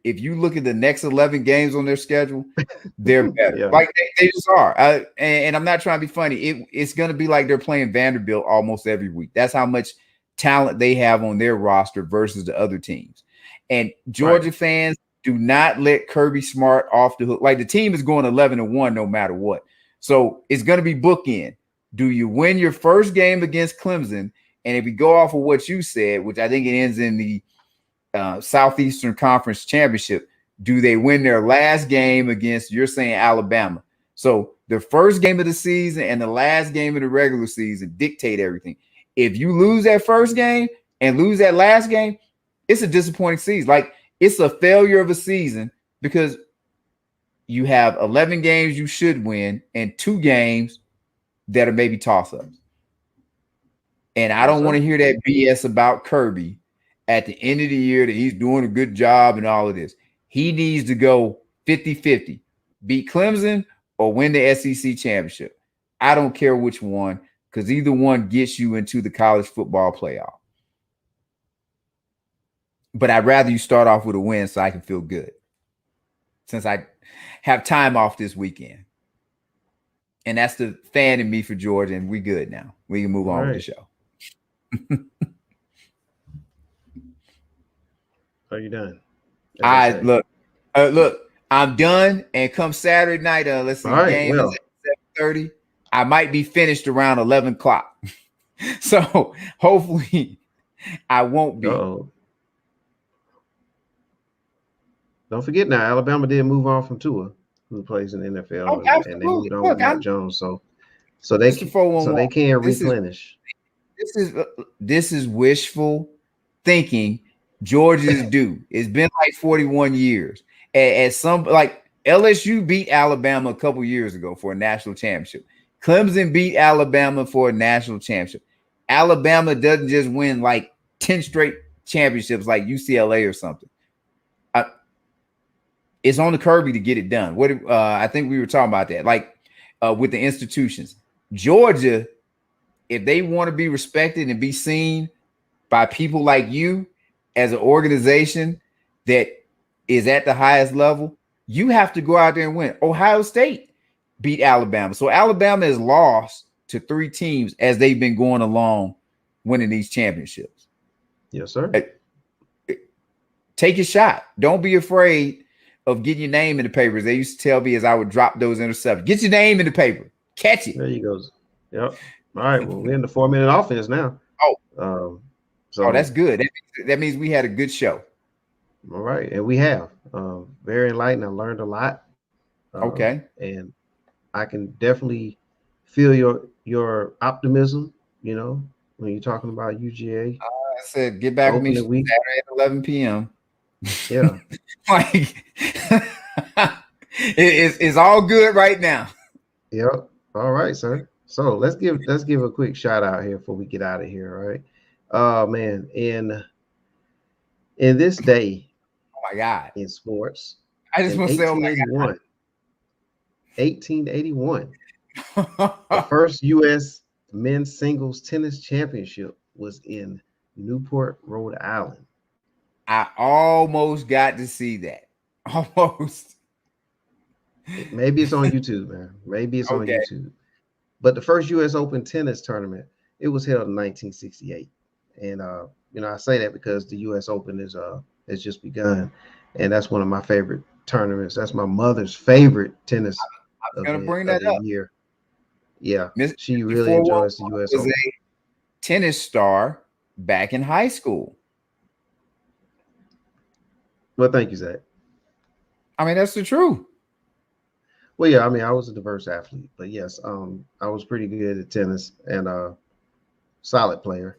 if you look at the next 11 games on their schedule, they're better. Yeah. Like they just are. And I'm not trying to be funny. It's going to be like they're playing Vanderbilt almost every week. That's how much talent they have on their roster versus the other teams. And Georgia fans, do not let Kirby Smart off the hook. Like the team is going 11-1 no matter what. So it's going to be bookend. Do you win your first game against Clemson? And if we go off of what you said, which I think it ends in the Southeastern Conference Championship, do they win their last game against, you're saying, Alabama? So the first game of the season and the last game of the regular season dictate everything. If you lose that first game and lose that last game, it's a disappointing season. Like, it's a failure of a season because you have 11 games you should win and 2 games that are maybe toss-ups. And I don't want to hear that BS about Kirby at the end of the year that he's doing a good job and all of this. He needs to go 50-50, beat Clemson or win the SEC championship. I don't care which one, because either one gets you into the college football playoff. But I'd rather you start off with a win so I can feel good, since I have time off this weekend. And that's the fan in me for Georgia, and we good now. We can move on with the show. Are you done? Look, I'm done. And come Saturday night, let's see, game is at 7:30. I might be finished around 11 o'clock. So hopefully I won't be. Uh-oh. Don't forget now, Alabama did move on from Tua, who plays in the NFL, and they moved on with Matt Jones. So they can replenish. This is wishful thinking Georgia's due. It's been like 41 years. At some like LSU beat Alabama a couple years ago for a national championship. Clemson beat Alabama for a national championship. Alabama doesn't just win like 10 straight championships like UCLA or something. It's on the Kirby to get it done. What I think we were talking about that, like with the institutions. Georgia, if they want to be respected and be seen by people like you as an organization that is at the highest level, you have to go out there and win. Ohio State beat Alabama. So Alabama has lost to 3 teams as they've been going along winning these championships. Yes, sir. Take a shot. Don't be afraid of getting your name in the papers. They used to tell me as I would drop those interceptions. Get your name in the paper. Catch it. There you go. Yep. All right. Well, we're in the 4-minute offense now. So that's good. That means we had a good show. All right. And we have. Very enlightening. I learned a lot. Okay. And I can definitely feel your optimism, when you're talking about UGA. I said, get back to me Saturday at 11 p.m. Yeah. Like it's all good right now. Yep. All right, sir. So let's give a quick shout out here before we get out of here. All right. Oh man, in this day, oh my God, in sports, I just want to say, 1881, the first U.S. men's singles tennis championship was in Newport, Rhode Island. I almost got to see that. Almost. Maybe it's on YouTube, man. Maybe it's on YouTube. But the first U.S. Open tennis tournament, it was held in 1968. And I say that because the U.S. Open has just begun, and that's one of my favorite tournaments. That's my mother's favorite tennis. I'm gonna bring that up. Year. Yeah, she really enjoys the U.S. Open. A tennis star back in high school. Well, thank you, Zach. I mean, that's the truth. Well, yeah, I mean, I was a diverse athlete, but yes, I was pretty good at tennis and solid player.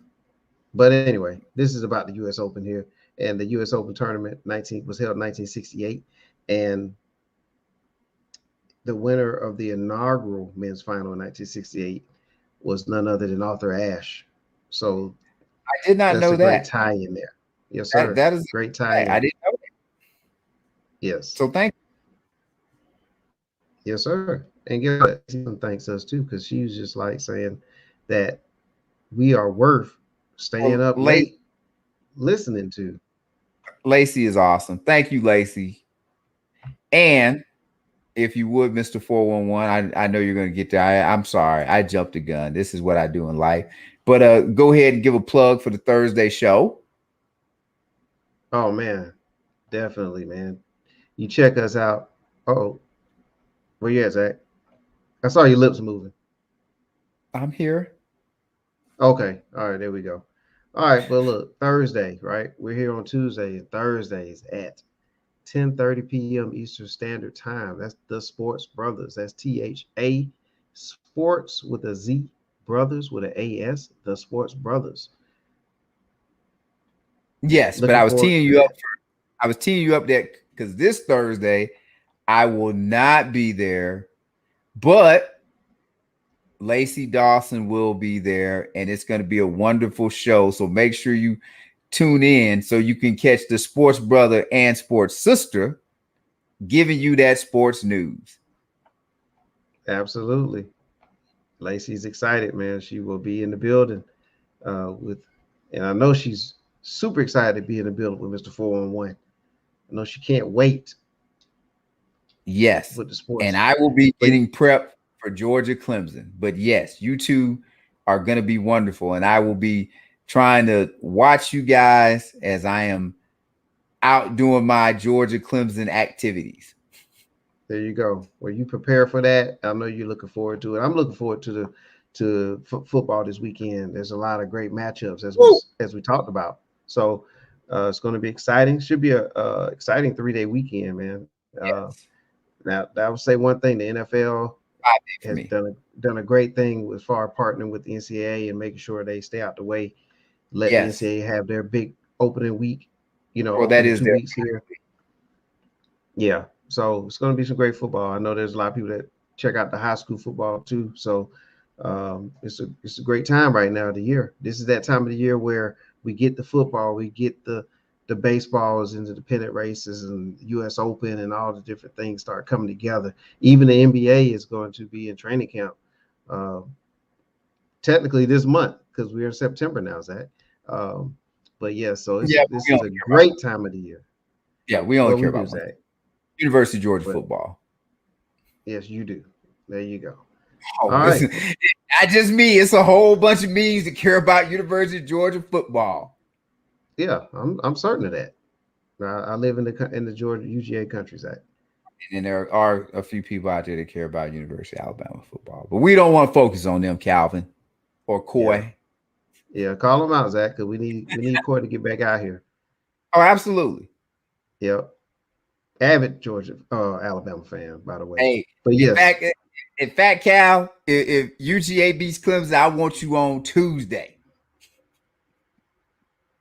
But anyway, this is about the U.S. Open here, and the U.S. Open tournament was held in 1968, and the winner of the inaugural men's final in 1968 was none other than Arthur Ashe. So I did not know that. Great tie in there. Yes, sir. That is a great tie. I didn't know that. Yes. So thank you. Yes, sir. And Gail thanks us too, because she was just like saying that we are worth staying up late listening to. Lacey is awesome. Thank you, Lacey. And if you would, Mr. 411, I know you're going to get there. I'm sorry. I jumped the gun. This is what I do in life. But go ahead and give a plug for the Thursday show. Oh, man. Definitely, man. You check us out. Oh, where you at, Zach? I saw your lips moving. I'm here. Okay. All right. There we go. All right. But look, Thursday, right? We're here on Tuesday and Thursdays at 10:30 p.m. Eastern Standard Time. That's Tha Sportz Brothas. That's THA Sports with a Z, Brothers with an AS. Tha Sportz Brothas. Yes, but I was teeing you up. I was teeing you up that because this Thursday I will not be there, but Lacey Dawson will be there, and it's going to be a wonderful show. So make sure you tune in so you can catch the sports brother and sports sister giving you that sports news. Absolutely. Lacey's excited, man. She will be in the building and I know she's super excited to be in the building with Mr. 411. I know she can't wait. Yes. With the sports. And I will be getting prepped for Georgia Clemson. But yes, you two are going to be wonderful. And I will be trying to watch you guys as I am out doing my Georgia Clemson activities. There you go. Well, you prepare for that. I know you're looking forward to it. I'm looking forward to football this weekend. There's a lot of great matchups as we talked about. So it's going to be exciting. Should be a exciting 3-day weekend, man. Yes. Now, I would say one thing: the NFL has done a great thing as far as partnering with the NCAA and making sure they stay out the way. Let the NCAA have their big opening week Well, that over the is 2 weeks here. Yeah, so it's going to be some great football. I know there's a lot of people that check out the high school football too. So it's a great time right now of the year. This is that time of the year where we get the football, we get the baseballs and the pennant races and U.S. Open and all the different things start coming together. Even the NBA is going to be in training camp uh, technically this month because we're in September now, Zach. But yeah, so yeah. this is a great time of the year. Yeah, we only What care we do, about one Zach? thing. University of Georgia But, football. yes, you do. There you go. Oh, All right. Not just me. It's a whole bunch of me's that care about University of Georgia football. Yeah, I'm certain of that. I live in the Georgia UGA countryside. And there are a few people out there that care about University of Alabama football, but we don't want to focus on them, Calvin or Coy. Yeah, call them out, Zach, because we need Coy to get back out here. Oh, absolutely. Yep. Avid Georgia, Alabama fan, by the way. Hey, but yes. In fact, Cal, if UGA beats Clemson, I want you on Tuesday.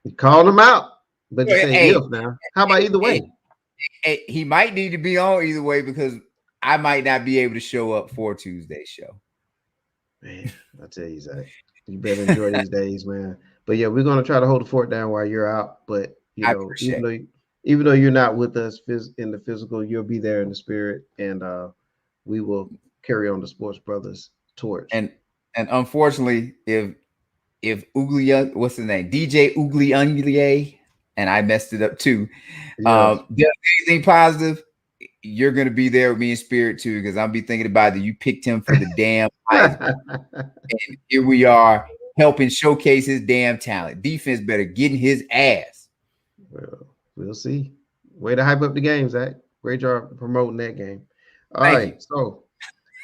You called him out, but you say if now. How about either way? He might need to be on either way because I might not be able to show up for Tuesday's show. Man, I tell you, Zach, you better enjoy these days, man. But yeah, we're gonna try to hold the fort down while you're out. But even though you're not with us in the physical, you'll be there in the spirit, and we will carry on the Sports Brothers torch. And unfortunately, if Uglia, what's his name, DJ Uglie, and I messed it up too. Yes. Anything positive, you're gonna be there with me in spirit too, because I'll be thinking about that. You picked him for the damn Heisman. And here we are helping showcase his damn talent. Defense better get in his ass. Well, we'll see. Way to hype up the game, Zach. Great job promoting that game. All right. So,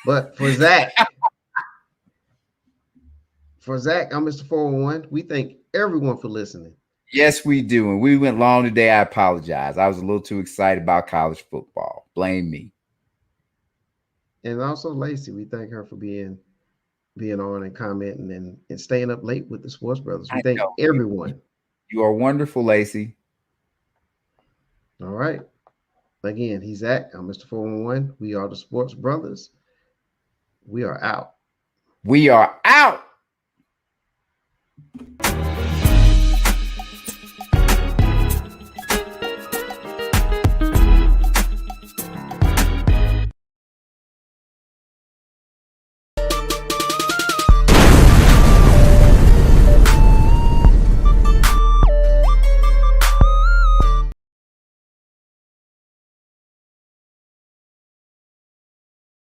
but for Zach, I'm Mr. 411. We thank everyone for listening. Yes, we do. And we went long today. I apologize. I was a little too excited about college football. Blame me. And also Lacey, we thank her for being on and commenting and staying up late with the Sports Brothers. We thank everyone. You are wonderful, Lacey. All right. Again, he's Zach. I'm Mr. 411. We are the Sports Brothers. We are out. We are out.